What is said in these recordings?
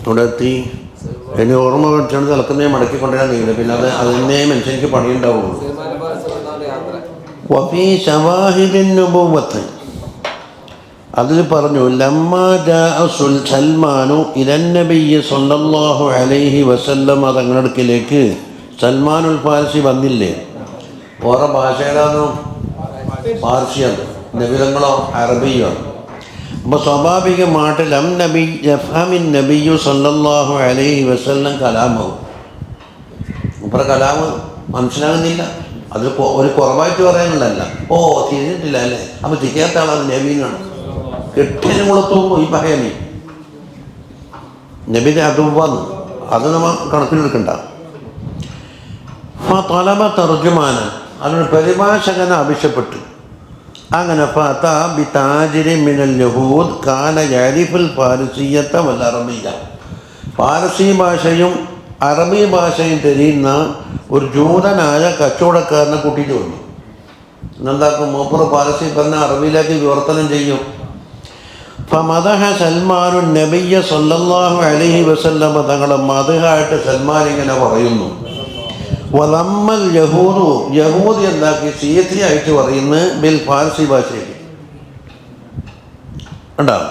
ഇവിടെ എത്തി. ഇനി ഓർമ്മ വെച്ചാണ് തിളക്കുന്നേ മടക്കിക്കൊണ്ടിരാൻ കഴിയില്ല. പിന്നെ അതിനെ മനുഷ്യനിക്ക് പണിയുണ്ടാവുള്ളൂ. വഫീ ശവാഹിദിൻ നുബുവ്വത്ത് അതിൽ പറഞ്ഞു ലമ്മ ജാഅ സൽമാനു ഇലൻ നബിയ്യി സ്വല്ലല്ലാഹു അലൈഹി വസല്ലം തങ്ങളുടെ അടുക്കിലേക്ക് സൽമാനുൽ ഫാരിസി വന്നില്ലേ. ഓരോ ഭാഷ ഏതാണോ? പാർസിയാണ്. നബിതങ്ങളോ അറബിയാണ്. അപ്പോൾ സ്വാഭാവികമായിട്ട് ലം നബി യഫ്ഹമിൻ നബിയ്യു സല്ലല്ലാഹു അലൈഹി വസല്ലം കലാമാവും. മുപ്പറ കലാമ് മനസ്സിലാകുന്നില്ല. അതിൽ ഒരു കുറവായിട്ട് പറയാനുള്ളതല്ല. ഓ തിരിഞ്ഞിട്ടില്ല അല്ലേ, അപ്പോൾ തിരിയാത്ത ആളത് നബീനാണ്. കെട്ടിനും കുളത്തുമ്പോൾ ഈ പറയാനേ നബിൻ്റെ അതുവന്ന് അത് നമ്മൾ കണക്കിലെടുക്കണ്ട. തലബ തർജുമാനൻ അതിനൊരു പരിഭാഷകനെ ആവശ്യപ്പെട്ടു. അങ്ങനെ ഫഅതാ ബിതാജിരി മിനൽ യഹൂദ് കാന യഅരിഫുൽ ഫാരിസിയ്യത വൽ അറബിയ്യ ഫാരസി ഭാഷയും അറബി ഭാഷയും தெரிയുന്ന ഒരു ജൂതനായ കച്ചവടക്കാരനെ കൂട്ടിയിട്ട് വന്നു. എന്നെന്താക്കും? മൂപ്പർ ഫാരസി പറഞ്ഞ അറബിയിലേക്ക് വിവർത്തനം ചെയ്യും. ഫമദഹ സൽമാനു നബിയ്യ സല്ലല്ലാഹു അലൈഹി വസല്ലം തങ്ങളെ മദ്ഹായിട്ട് സൽമാൻ ഇങ്ങനെ പറയുന്നു. വലമ്മൽ യഹൂദു യഹൂദി എന്താക്കി സീയത്തിയായിട്ട് പറയുന്നത് ബിൽ ഫാർസി ഭാഷയിൽ ഉണ്ടാവും.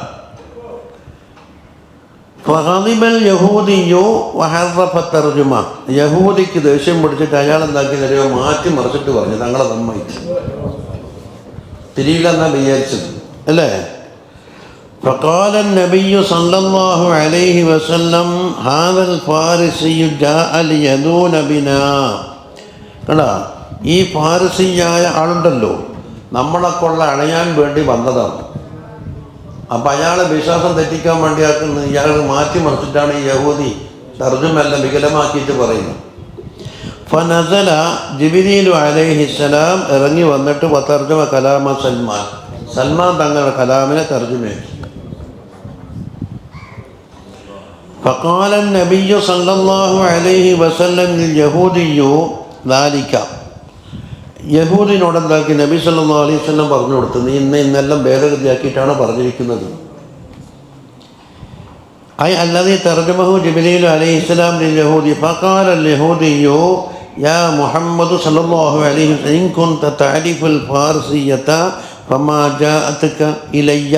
ഫഹദിബൽ യഹൂദിയോ വഹറഫ തർജുമ യഹൂദിക്ക് ദേഷ്യം പിടിച്ചിട്ട് അയാൾ എന്താക്കി തരുമോ മാറ്റി മറിച്ചിട്ട് പറഞ്ഞു തങ്ങളെ സമ്മതിച്ചു. തിരിയില്ല എന്നാ വിചാരിച്ചത് അല്ലേ. فقال النبي صلى الله عليه وسلم هذا الفارسي جاء ليدون بنا കണ്ടാ ഈ ഫാരസിയായ ആളുണ്ടല്ലോ നമ്മളെക്കൊള്ള അണയാൻ വേണ്ടി വന്നതാണ്. അപ്പം അയാളെ വിശ്വാസം തെറ്റിക്കാൻ വേണ്ടിയാക്കുന്നത് ഇയാൾ മാറ്റി മറിച്ചിട്ടാണ് ഈ യഹൂദി തർജുമെല്ലാം വികലമാക്കിയിട്ട് പറയുന്നത്. ഫനസല ജിബ്രീലു അലൈഹിസ്സലാം ഇറങ്ങി വന്നിട്ട് വതർജമ കലാമ സൽമാൻ സൽമാൻ തങ്ങളുടെ കലാമിനെ തർജുമയാക്കി. فقال النبي صلى الله عليه وسلم لليهودي ذلك യഹൂദിനോട് എന്താക്കി നബി സല്ലല്ലാഹു അലൈഹി വസല്ലം പറഞ്ഞു കൊടുത്തു, നീ ഇന്നെല്ലാം ഭേദഗതിയാക്കിയിട്ടാണ് പറഞ്ഞിരിക്കുന്നത്. ഐ അല്ലദീ തർജമഹു ജിബ്രീൽ അലൈഹിസ്സലാം ലിൽ യഹൂദി ഫഖാല അൽ യഹൂദിയ്യു യാ മുഹമ്മദ് സല്ലല്ലാഹു അലൈഹി വസല്ലം ഇൻ കുൻത തഅരിഫുൽ ഫാർസിയ്യത ഫമാ ജാഅതക ഇലയ്യ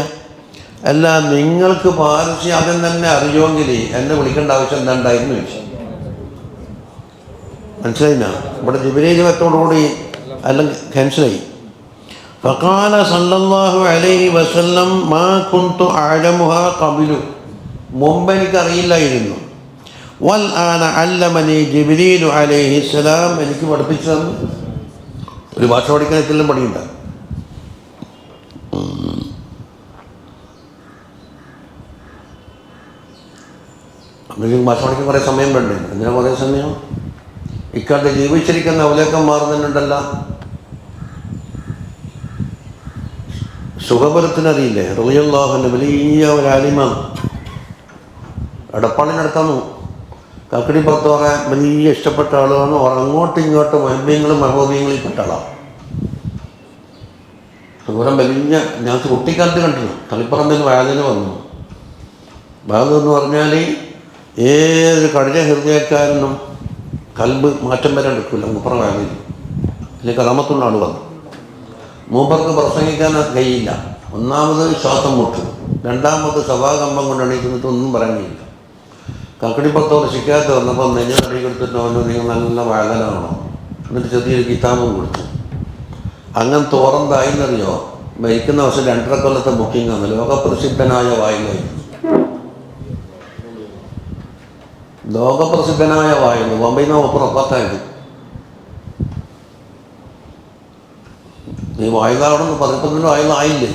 അല്ല നിങ്ങൾക്ക് ഫാർസി അതിൽ തന്നെ അറിയുമെങ്കിൽ എന്നെ വിളിക്കേണ്ട ആവശ്യം എന്താ ഉണ്ടായിരുന്നു ചോദിച്ചു. മനസ്സിലായില്ല? ഇവിടെ ജിബ്രീൽ വത്തോടുകൂടി അല്ലെങ്കിൽ ക്യാൻസലായി. ഫഖാല സല്ലല്ലാഹു അലൈഹി വസല്ലം മാ കുന്തു അഅലമുഹാ ഖബലു മുമ്പ് എനിക്കറിയില്ലായിരുന്നു. വൽ ആന അല്ലമനി ജിബ്രീലു അലൈഹിസ്സലാം എനിക്ക് പഠിപ്പിച്ചു തന്നു. ഒരു ഭാഷ പഠിക്കാൻ എല്ലാം പണിയുണ്ട്. അല്ലെങ്കിൽ ഭാഷ പഠിക്കാൻ കുറേ സമയം വേണ്ടേ? എന്തിനാ കുറേ സമയം? ഇക്കാലത്ത് ജീവിച്ചിരിക്കുന്ന അവലേക്കം മാറുന്നുണ്ടല്ലോ. സുഖപുരത്തിനറിയില്ലേ റളിയല്ലാഹു അൻഹു വലിയ ഒരു ആലിമാണ്. എടപ്പാളിനടുത്താന്നു കക്കടിപ്പുറത്ത് പറയാൻ വലിയ ഇഷ്ടപ്പെട്ട ആളുമാണ്. അങ്ങോട്ടും ഇങ്ങോട്ടും മഹബീങ്ങളും മഹബൂബീങ്ങളിൽ പെട്ട ആളാണ്. സുഖം വലിയ ഞാൻ കുട്ടിക്കാലത്ത് കണ്ടിരുന്നു. തളിപ്പറമ്പിൽ വയലിന് വന്നു. വയലെന്ന് പറഞ്ഞാൽ ഏതൊരു കഠിന ഹൃദയക്കാരനും കൽബ് മാറ്റം വരാൻ എടുക്കില്ല. മൂപ്പറ വയലിൽ അല്ലെങ്കിൽ കലാമത്തുള്ള ആൾ വന്നു. മൂപ്പർക്ക് പ്രസംഗിക്കാൻ കഴിയില്ല. ഒന്നാമത് ശ്വാസം മുട്ടു, രണ്ടാമത് സഭാകമ്പം കൊണ്ട് എണീക്കുന്നിട്ട് ഒന്നും പറയാൻ കഴിയില്ല. കക്കടിപ്പുറത്തോട് ശിക്കാത്ത വന്നപ്പോൾ നെഞ്ഞ നടി കൊടുത്തിട്ട് പറഞ്ഞു നിങ്ങൾ നല്ല വയലനാണോ എന്നിട്ട് ചെറിയൊരു കിതാബും കൊടുത്തു. അങ്ങനെ തോറന്തായിന്നറിയോ മരിക്കുന്ന വർഷം 2.5 കൊല്ലത്തെ ബുക്കിംഗാണ്. ലോകപ്രസിദ്ധനായ വായിലായി ലോകപ്രസിദ്ധനായ വായു ബോംബെയിൽ നിന്ന് ഒപ്പുറത്തായത്. ഈ വായുകാവിടെ നിന്ന് 11 വായുവായില്ലേ?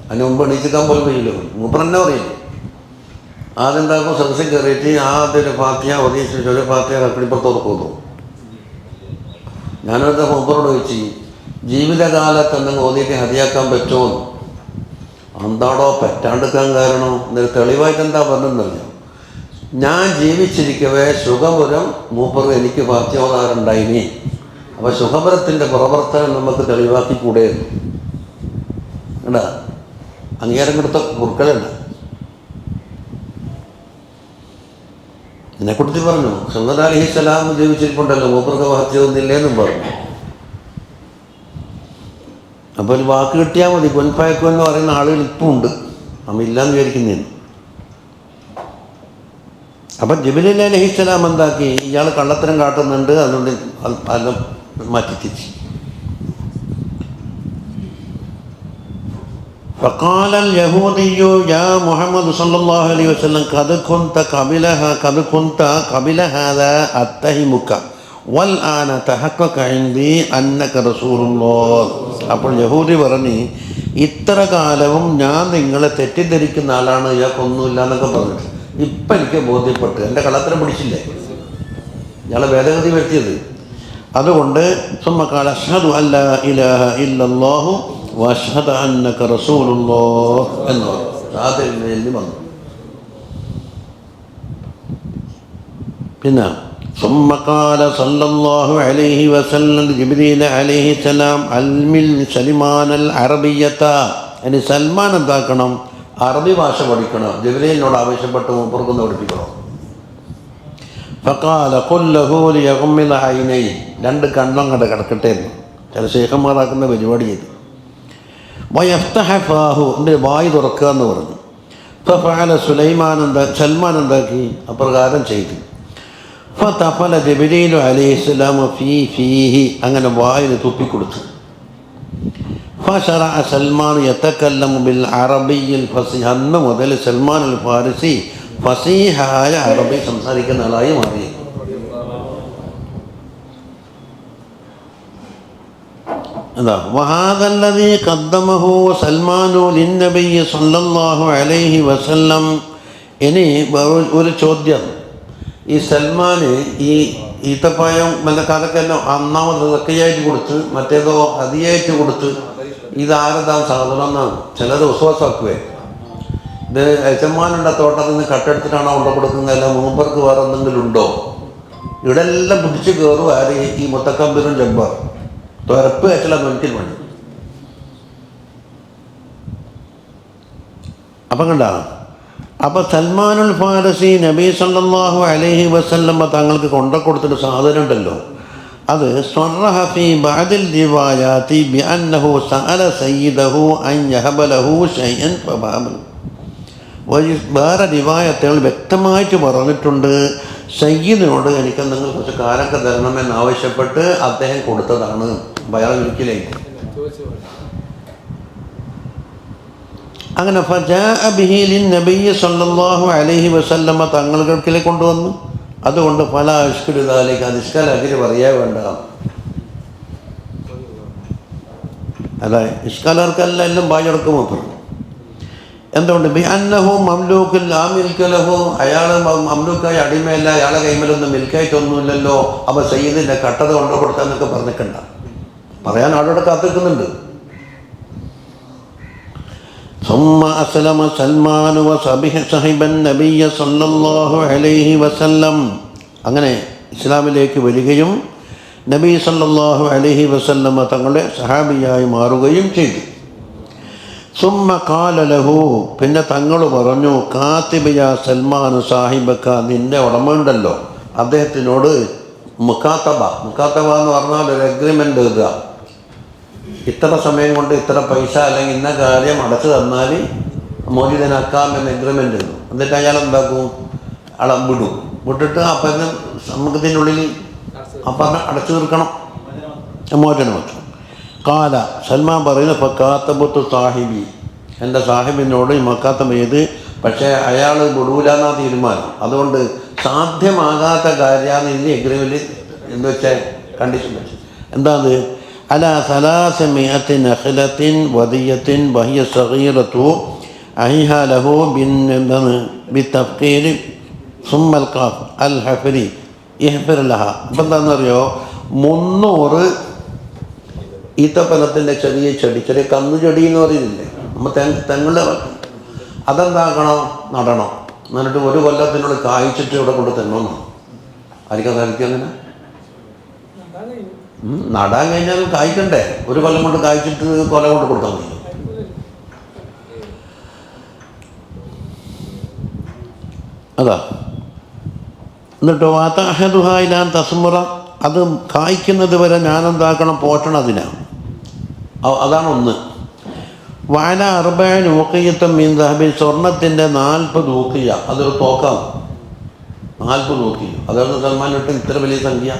അതിന് മുമ്പ് എണീച്ചിക്കാൻ പോലും കഴിയില്ല. മൂപ്പറന്നെ പറയില്ല. ആദ്യം എന്താക്കും സദസ്സിൽ കയറിയിട്ട് ആദ്യം ഒരു ഫാത്തിഹ ഒതീസ് ഒരു ഫാത്തിഹ കക്കടിപ്പുറത്തോട് പോകുന്നു. ഞാനവിടുത്തെ മൂപ്പറോട് ചോദിച്ചു ജീവിതകാലത്ത് എന്തെങ്കിലും ഓതിയിട്ട് ഹതിയാക്കാൻ പറ്റുമോ? എന്താടോ പറ്റാണ്ടിരിക്കാൻ കാരണം എന്നൊരു തെളിവായിട്ട് എന്താ പറഞ്ഞെന്നറിഞ്ഞു. ഞാൻ ജീവിച്ചിരിക്കവേ സുഖപുരം മൂപ്പർ എനിക്ക് ഫാത്തിഹോദാറുണ്ടായിനി. അപ്പോൾ സുഖപുരത്തിൻ്റെ പ്രവർത്തനം നമുക്ക് തെളിവാക്കിക്കൂടെ ഉണ്ടാ അംഗീകാരം കൊടുത്ത കുറുക്കളുണ്ട്. എന്നെക്കുറിച്ച് പറഞ്ഞു ഖിദ്ർ അലൈഹിസ്സലാം ജീവിച്ചിരിപ്പുണ്ടല്ലോ, മൂപ്പർക്ക് വഹത്യൊന്നുമില്ലേന്നും പറഞ്ഞു. അപ്പോൾ ഒരു വാക്ക് കിട്ടിയാൽ മതി. പൊൻപായക്കും എന്ന് പറയുന്ന ആളുകൾ ഇപ്പം ഉണ്ട്, നമ്മൾ ഇല്ലയെന്ന് വിചാരിക്കുന്നതിന്. അപ്പം ജിബ്രീൽ അലൈഹിസ്സലാം എന്താക്കി, ഇയാൾ കള്ളത്തരം കാട്ടുന്നുണ്ട്, അതുകൊണ്ട് എല്ലാം മാറ്റിത്തിരിച്ചു. فقال اليهودي يا محمد صلى الله عليه وسلم قد كنت قبل هذا أتهمك والآن تحقق عندي أنك رسول الله. അപ്പോൾ യഹൂദി പറഞ്ഞു, ഇത്ര കാലവും ഞാൻ നിങ്ങളെ തെറ്റിദ്ധരിക്കുന്ന ആളാണ്, ഇയാൾക്കൊന്നുമില്ല എന്നൊക്കെ പറഞ്ഞിട്ട് ഇപ്പം എനിക്ക് ബോധ്യപ്പെട്ടു, എൻ്റെ കള്ളത്തരം പിടിച്ചില്ലേ, ഇയാളെ ഭേദഗതി വരുത്തിയത്. അതുകൊണ്ട് സുമ്മഖാല അശ്ഹദു അല്ലാ ഇലാഹ ഇല്ലല്ലാഹു വഅശ്ഹദു അന്നക റസൂലുള്ളാഹ് എന്ന് പറഞ്ഞു. വന്നു. പിന്നെ സുമ്മഖാല സല്ലല്ലാഹു അലൈഹി വസല്ലം ജിബ്രീൽ അലൈഹി സലാം അൽമിൽ സൽമാൻ അൽ അറബിയ്യത, ഇനി സൽമാൻ എന്താക്കണം, അറബി ഭാഷ പഠിക്കണം. ജിബ്രീലിനോട് ആവശ്യപ്പെട്ട് മൂപ്പർക്കൊന്ന് പഠിപ്പിക്കണം. ഫഖാല ഖുൽ ലഹു ലിയഗ്മിദ ഐനൈഹി, രണ്ട് കണ്ണം കണ്ട് കിടക്കട്ടെ എന്ന് ചില ശേഖന്മാരാക്കുന്ന പരിപാടി ചെയ്തു. വയഫ്തഹ ഫാഹു, എൻ്റെ വായ് തുറക്കുക എന്ന് പറഞ്ഞു. ഫഫഅല സൽമാൻ എന്താക്കി, അപ്രകാരം ചെയ്തു. ഫതഫല ജിബ്രീലു അലൈഹിസ്സലാം ഫീഹി, അങ്ങനെ വായിൽ തുപ്പിക്കൊടുത്തു. ഫശറഅ സൽമാൻ യതകല്ലമു ബിൽ അറബിയിൽ ഫസീഹ്, അന്ന് മുതൽ സൽമാൻ അൽ ഫാരിസി ഫസീഹായ അറബി സംസാരിക്കുന്ന ആളായി മാറി. എന്താ വഹാദല്ലദീ ഖദ്ദമഹു സൽമാനു ലിന്നബിയ്യി സ്വല്ലല്ലാഹു അലൈഹി വസല്ലം. ഇനി ഒരു ചോദ്യം, ഈ സൽമാന് ഈ ഈത്തപ്പായം അതൊക്കെ എല്ലാം ഒന്നാമത് ഇതൊക്കെയായിട്ട് കൊടുത്ത്, മറ്റേതോ അതിയായിട്ട് കൊടുത്ത്, ഇതാരതാ സാധനം എന്നാണ് ചിലർ വിശ്വാസമാക്കുവേ. ഇത് യജമാനുണ്ട തോട്ടത്തിൽ നിന്ന് കട്ടെടുത്തിട്ടാണോ കൊണ്ടു കൊടുക്കുന്നത്, അല്ല മൂപ്പർക്ക് വേറെ എന്തെങ്കിലും ഉണ്ടോ? ഇവിടെ എല്ലാം പിടിച്ച് കയറും ആര്, ഈ മുത്തക്കമ്പരും ജബ്ബാർ തുരപ്പ് വെച്ചുള്ള നോക്കിൽ വേണ്ടി. അപ്പം കണ്ട, അപ്പോൾ സൽമാനുൽ ഫാരിസി നബി സല്ലല്ലാഹു അലൈഹി വസല്ലം തങ്ങൾക്ക് കൊണ്ടു കൊടുത്തിട്ട് സാധനം ഉണ്ടല്ലോ, അത് സ്വറഹ ഫീ ബഅദിൽ റിവായാതി ബിഅന്നഹു സഅല സയ്യിദഹു അൻ യഹബ ലഹു ശൈഅൻ ഫബഅമൽ. വേറെ റിവായത്തുകൾ വ്യക്തമായിട്ട് പറഞ്ഞിട്ടുണ്ട്, സയ്യിദിനോട് എനിക്ക് നിങ്ങൾ കുറച്ച് കാലൊക്കെ തരണമെന്ന് ആവശ്യപ്പെട്ട് അദ്ദേഹം കൊടുത്തതാണ്. അയാൾ ഒരിക്കലേക്ക് അങ്ങനെ ഫജാഅ ബിഹി ലിന്നബിയ്യി സ്വല്ലല്ലാഹു അലൈഹി വസല്ലമ തങ്ങൾക്കിലെ കൊണ്ടുവന്നു. അതുകൊണ്ട് പല അഷ്കരുതാലേക്ക് അതിഷ്കാൽ അകിര് പറയാ വേണ്ട. അല്ല ഇഷ്കാലർക്കല്ല എല്ലാം ബാജടക്കും പറഞ്ഞു. എന്തുകൊണ്ട് ബി അന്നഹു മംലൂക്കുൽ ലാ മിൽക ലഹു, അയാൾ മംലൂക്കായി അടിമയല്ല, അയാളെ കൈമലൊന്നും മിൽക്കായിട്ടൊന്നുമില്ലല്ലോ, അപ്പോൾ സയ്യിദിൻ്റെ കട്ടത കൊണ്ടു കൊടുക്കാന്നൊക്കെ പറഞ്ഞിക്കണ്ട, പറയാൻ ആളോടെ കാത്തിക്കുന്നുണ്ട്. ثم أسلم سلمان وصحب النبي صلى الله عليه وسلم. അങ്ങനെ ഇസ്ലാമിലേക്ക് വരികയും നബി സല്ലല്ലാഹു അലൈഹി വസല്ലമ തങ്ങളുടെ സഹാബിയായി മാറുകയും ചെയ്തു. സുമ്മ ഖാല ലഹു, പിന്നെ തങ്ങൾ പറഞ്ഞു, കാത്തിബ് യാ സൽമാൻ സാഹിബക്ക, നിൻ്റെ ഉടമ ഉണ്ടല്ലോ അദ്ദേഹത്തിനോട് മുക്കാത്തബ എന്ന് പറഞ്ഞാൽ ഒരു എഗ്രിമെൻ്റ് എഴുതുക. ഇത്ര സമയം കൊണ്ട് ഇത്ര പൈസ അല്ലെങ്കിൽ ഇന്ന കാര്യം അടച്ചു തന്നാൽ മോചിതനാക്കാം എന്ന എഗ്രിമെൻ്റ് എഴുതും. എന്നിട്ട് അയാൾ എന്താക്കും, അയാളെ വിട്ടിട്ട് അപ്പം സമ്മതത്തിനുള്ളിൽ അപ്പം അടച്ചു തീർക്കണം, മോചനം വെച്ചു. കാല സൽമാൻ പറയുന്നു, ഫക്കാത്തബത്തു സാഹിബി, എൻ്റെ സാഹിബിനോട് ഈ മക്കാത്തം ചെയ്ത്, പക്ഷേ അയാൾ വിടൂലെന്നാ തീരുമാനം. അതുകൊണ്ട് സാധ്യമാകാത്ത കാര്യമാണ് ഇനി എഗ്രിമെൻ്റ് എന്ന് വെച്ചാൽ കണ്ടീഷൻ വെച്ചു. എന്താണ്, അല സലാസമിയത്തിൻ അഖിലത്തിൻ വദിയത്തിൻ ബഹിയ സഗീറത്തു അഹിഹ ലഹു ബിത്തഫ്കീർ സുമ്മൽ ഖാഫ് അൽ ഹഫരി ഇഹ്ഫിർ ലഹ. അപ്പം എന്താണെന്നറിയോ, 300 ഈത്തപ്പനത്തിൻ്റെ ചെറിയ ചെറിയ കന്നുചെടി എന്ന് പറയുന്നില്ലേ, നമ്മൾ തെങ്ങുള്ള അതെന്താക്കണം, നടണം. എന്നിട്ട് 1 കൊല്ലത്തിനുള്ളിൽ കായ്ച്ചിട്ട് ഇവിടെ കൊണ്ട് തെങ്ങണം. ആയിരിക്കും അങ്ങനെ നടാൻ കഴിഞ്ഞാൽ കായ്ക്കണ്ടേ, 1 കൊല്ലം കൊണ്ട് കായ്ച്ചിട്ട് കൊല കൊണ്ട് കൊടുത്താൽ മതി. അതാ എന്നിട്ട് വാതാഹദുഹായിലാൻ തസ്മുറ, അത് കായ്ക്കുന്നത് വരെ ഞാനെന്താക്കണം, പോറ്റണം അതിനാണ്. അതാണ് ഒന്ന്. വാല അർബഅൻ ഊഖിയത്തും മിൻ ദഹബിൻ, സ്വർണത്തിൻ്റെ 40 ഊഖിയ, അതൊരു തോക്കാണ്. 40 ഊഖിയ, അതാണ് സൽമാൻ ഇട്ട് ഇത്ര വലിയ സംഖ്യ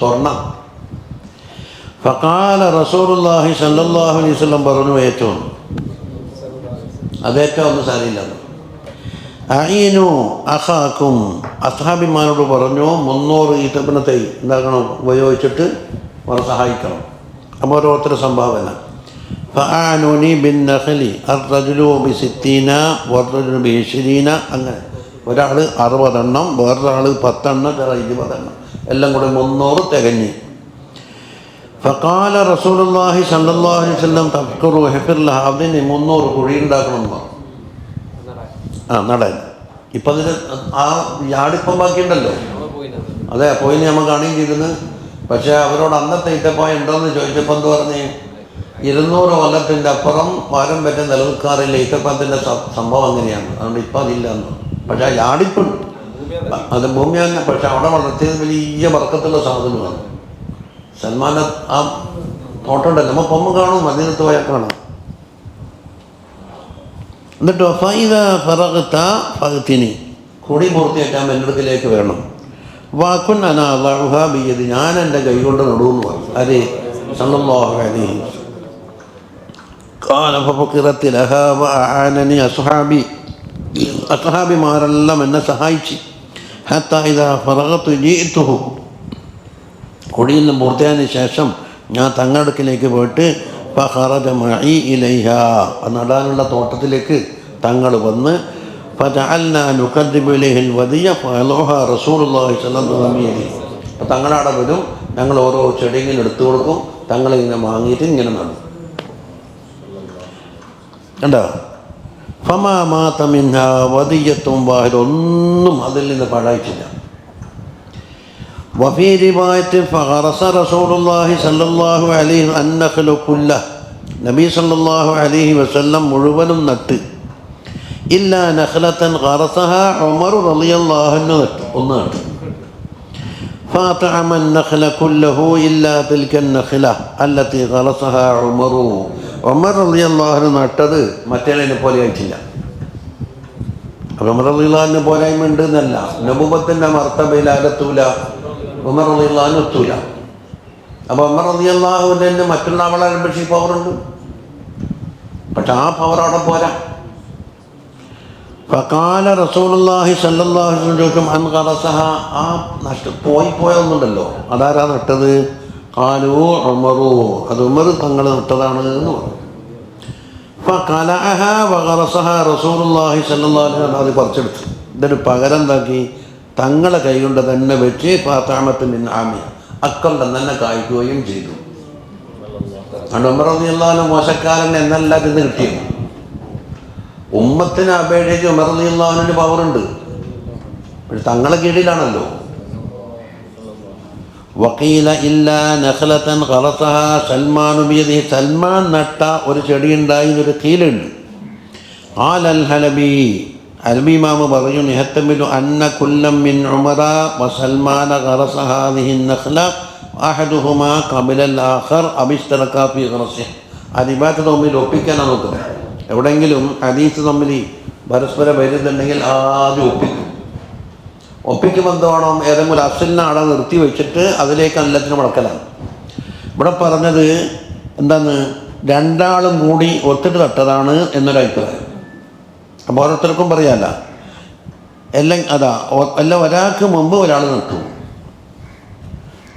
സ്വർണം. ഫഖാല റസൂലുള്ളാഹി സ്വല്ലല്ലാഹു അലൈഹി വസല്ലം പറഞ്ഞു, ഏറ്റവും അതേറ്റവും ഒന്നും സാരിയില്ല. അഈനു അഖാക്കും, അസ്ഹാബിമാരോട് പറഞ്ഞു 300 ഈത്തപ്പനത്തെ എന്താക്കണം, ഉപയോഗിച്ചിട്ട് അവരെ സഹായിക്കണം. അപ്പോൾ ഓരോരുത്തർ സംഭാവന. ഫആനുനി ബിൻ നഖലി അർറജുലു ബി60 വറജുലു ബി20, അങ്ങനെ ഒരാൾ 60 എണ്ണം, വേറൊരാൾ 10 എണ്ണം, 20 എണ്ണം, എല്ലാം കൂടെ 300 തികഞ്ഞ്. ഫഖാല റസൂലുള്ളാഹി സ്വല്ലല്ലാഹു അലൈഹി വസല്ലം തഫ്കുറു ഹഫിർലഹ, അതിന് 300 കുഴി ഉണ്ടാക്കണം എന്ന് പറഞ്ഞു. നടാൻ. ഇപ്പം അതിന് ആ യാടിപ്പം ബാക്കിയുണ്ടല്ലോ, അതെ പോയി നമ്മൾ കാണുകയും ചെയ്തിരുന്നു. പക്ഷേ അവരോട് അന്നത്തെ ഈത്തപ്പായ ഉണ്ടോയെന്ന് ചോദിച്ചപ്പോൾ എന്ത് പറഞ്ഞ്, 200 കൊല്ലത്തിൻ്റെ അപ്പുറം വാരം പറ്റി നിലനിൽക്കാറില്ല ഈത്തപ്പത്തിൻ്റെ സംഭവം അങ്ങനെയാണ്, അതുകൊണ്ട് ഇപ്പം അതില്ല എന്ന്. പക്ഷേ ആ യാടിപ്പുണ്ട്, അത് ഭൂമി തന്നെ. പക്ഷെ അവിടെ വളർത്തിയത് വലിയ വർക്കത്തുള്ള സാധനമാണ്. സൽമാൻ ആ തോട്ടമുണ്ടല്ലോ, നമ്മൾ പൊമ്മ കാണും, മദീനത്ത് പോയാൽ കാണാം. എന്നിട്ട് ഫൈദ ഫറഗ്ത ഫഗ്തിനി, കുടി പൂർത്തിയാക്കാൻ എൻ്റെ അടുക്കിലേക്ക് വരണം. വാക്കുൻ അന അല്ലാഹുഹ ബിയദി, ഞാൻ എൻ്റെ കൈ കൊണ്ട് നടുവെന്ന് പറഞ്ഞു. അരെ സല്ലല്ലാഹു അലൈഹി വസല്ലം. ഖാല ഫഫഖിറത് ലഹാ വഅആനനി അസ്ഹാബി, അസ്ഹാബിമാരെല്ലാം എന്നെ സഹായിച്ചു. ഹത്താ ഇദാ ഫറഗ്തു ജീഅതുഹു, കുടിയിൽ നിന്ന് പൂർത്തിയായതിനു ശേഷം ഞാൻ തങ്ങളുടെ അടുക്കിലേക്ക് പോയിട്ട് ഫഖറജ മഈ ഇലൈഹ, നടാനുള്ള തോട്ടത്തിലേക്ക് തങ്ങൾ വന്ന് ഫജഅൽനാ നുഖദ്ദിബു ഇലൈഹിൽ വദിയ ഫഅലൂഹ റസൂലുള്ളാഹി സ്വല്ലല്ലാഹു അലൈഹി വസല്ലം. അപ്പോൾ തങ്ങളവിടെ വരും, ഞങ്ങൾ ഓരോ ചെടികളും എടുത്തു കൊടുക്കും, തങ്ങളിങ്ങനെ വാങ്ങിയിട്ട് ഇങ്ങനെ നടും. കണ്ടോ? ഫമാ മാത മിൻഹാ വദിയത്തും വാഹിദ, ഒന്നും അതിൽ നിന്ന് പാഴായിട്ടില്ല. വഫീ റിവായത്തിൽ ഫഗറസ റസൂലുള്ളാഹി സ്വല്ലല്ലാഹു അലൈഹി അന്നഖലു കുല്ലഹ്, നബി സ്വല്ലല്ലാഹു അലൈഹി വസല്ലം മുഴുവനും നട്ട്. ഇല്ലാ നഖലതൻ ഖറസഹ ഉമർ റളിയല്ലാഹു അൻഹു നട്ടു, ഒന്ന് നട്ടു. ഫഅതഅമ അന്നഖല കുല്ലഹു ഇല്ലാ തിൽക അന്നഖല അല്ലതി ഖറസഹ ഉമർ, ഉമർ റളിയല്ലാഹു അൻഹു നട്ടത് മറ്റേതിനെ പോലെ ആയിട്ടില്ല. ഉമർ റളിയല്ലാഹു അൻഹു പോരായ്മ ഉണ്ട് എന്നല്ല, നബുവത്തിൻ്റെ മർത്തബയിലെത്തൂല, ഉമർ റളിയല്ലാഹു അൻഹു എത്തൂല. അപ്പോൾ ഉമർ റളിയല്ലാഹുവിൻ്റെ തന്നെ മറ്റുള്ള ആളെ അപേക്ഷിച്ച് പവറുണ്ട്, പക്ഷെ ആ പവർ അവിടെ പോരാ. ഫഖാല റസൂലുള്ളാഹി സ്വല്ലല്ലാഹു അലൈഹി വസല്ലം ചോദിക്കും അൻ ഖറസഹ, ആ പോയൊന്നുണ്ടല്ലോ, അതാരാ നട്ടത്? ഖാലൂ ഉമറു, അത് ഉമർ തങ്ങൾ നട്ടതാണ് എന്ന് പറഞ്ഞു. ഫഖലഅഹ വഖറസഹ റസൂലുള്ളാഹി സ്വല്ലല്ലാഹു അലൈഹി വസല്ലം, അത് പറിച്ചെടുത്തു. ഇതൊരു പകരം എന്താക്കി, തങ്ങളെ കൈകൊണ്ട് തന്നെ വെച്ച് ഫാതഅമത്തുൻ മിൻ ആമിയ, അക്കളുടെ തന്നെ കായ്ക്കുകയും ചെയ്തു. അതുകൊണ്ട് ഉമർ റളിയല്ലാഹു അൻഹു മോശക്കാരൻ എന്നല്ല ഇത് കിട്ടിയത്. ഉമ്മത്തിനെ അപേക്ഷിച്ച് ഉമർ റളിയല്ലാഹു അൻഹുവിന് പവറുണ്ട്, പക്ഷെ തങ്ങളെ കീഴിലാണല്ലോ. വഖീല ഇല്ലാ നഖലതൻ ഖറസഹ സൽമാനു ബിയദിഹി, സൽമാൻ നട്ട ഒരു ചെടി ഉണ്ടായി എന്നൊരു കീലുണ്ട്. ഖാലൽ ഹലബി, അൽബി ഇമാം പറഞ്ഞു യഹ്തമിലു അന്ന കുല്ലം മിൻ ഉമറ വസൽമാന ഖറസ ഹാദിഹി നഖല അഹദുഹുമാ ഖബല അൽ ആഖർ അബിസ്തറക ഫീ ഖറസിഹി. അതിബാത്ത് തമ്മിൽ ഒപ്പിക്കാനാണ് നോക്കുന്നത്. എവിടെയെങ്കിലും ഹദീസ് തമ്മിൽ പരസ്പര വരുന്നുണ്ടെങ്കിൽ ആദ്യം ഒപ്പിക്കുമ്പോൾ എന്തോണം, ഏതെങ്കിലും ഒരു അസലിനെ അവിടെ നിർത്തി വെച്ചിട്ട് അതിലേക്ക് എല്ലാത്തിനും മുടക്കലാണ്. ഇവിടെ പറഞ്ഞത് എന്താണ്, രണ്ടാളും കൂടി ഒത്തിട്ട് തട്ടതാണ് എന്നൊരു അഭിപ്രായം. അപ്പോൾ ഓരോരുത്തർക്കും പറയാമല്ല, എല്ലാം എല്ലാം ഒരാൾക്ക് മുമ്പ് ഒരാൾ നട്ടു.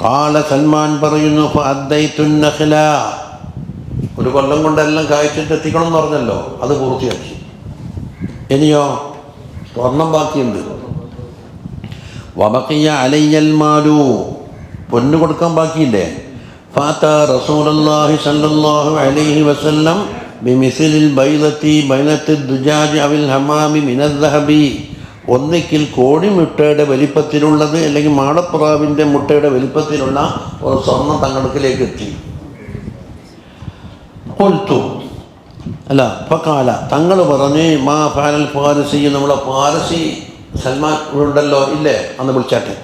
ഖാല സൽമാൻ പറയുന്നു ഫഅദ്ദൈതു നഖല, ഒരു കൊല്ലം കൊണ്ടെല്ലാം കായ്ച്ചിട്ട് എത്തിക്കണം എന്ന് പറഞ്ഞല്ലോ, അത് പൂർത്തിയാക്കി. ഇനിയോ സ്വർണം ബാക്കിയുണ്ട്. വബഖിയ അലയ്യൽ മാലു, പൊന്നു കൊടുക്കാൻ ബാക്കിയില്ലേ. ഫാത റസൂലുള്ളാഹി സ്വല്ലല്ലാഹു അലൈഹി വസല്ലം ബിമിസ്ലിൽ ബൈലത്തി ബൈലത്തി ദുജാജ് അവിൽ ഹമാമി മിനൽ ദഹബി, ഒന്നിക്കിൽ കോഴിമുട്ടയുടെ വലിപ്പത്തിലുള്ളത് അല്ലെങ്കിൽ മാടപ്രാവിൻ്റെ മുട്ടയുടെ വലിപ്പത്തിലുള്ള ഒരു സ്വർണ്ണം തങ്ങൾക്കിലേക്ക് എത്തി. കൊൽത്തു അല്ല ഫഖാല, തങ്ങൾ പറഞ്ഞ് മാ ഫഅലൽ ഫാരിസി, നമ്മളെ ഫാരിസി സൽമാൻ ഉണ്ടല്ലോ ഇല്ലേ, അന്ന് വിളിച്ചാട്ടെ.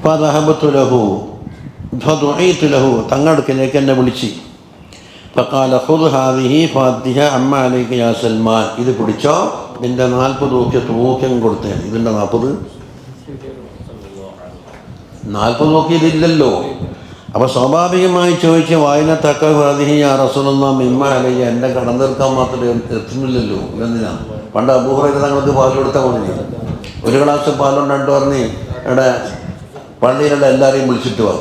ഫദഹബതു ലഹു ഫദുഈതു ലഹു തങ്ങടുക്കിലേക്ക് എന്നെ വിളിച്ച് ഫഖാല ഖുദ് ഹാദിഹി ഫാത്തിഹ അമ്മ അലൈക യാ സൽമാൻ, ഇത് പിടിച്ചോ, ഇതിൻ്റെ 40 തൂക്കം കൊടുത്തേ. ഇതിൻ്റെ 40 നോക്കിയതില്ലല്ലോ. അപ്പോൾ സ്വാഭാവികമായി ചോദിച്ച് വായന തക്ക ഹാദിഹി യാ റസൂലുള്ളാഹി മിമ്മ അലൈക, എൻ്റെ കടം തീർക്കാൻ മാത്രം എത്തുന്നില്ലല്ലോ. എന്തിനാണ്? പണ്ട് അബൂ ഹുറൈറ തങ്ങൾക്ക് പാൽ കൊടുത്താൽ മതി. ഒരു ഗ്ലാസ് പാലുണ്ടായിട്ട് പറഞ്ഞ് ഇവിടെ പള്ളിയിലുള്ള എല്ലാവരെയും വിളിച്ചിട്ട് വാ.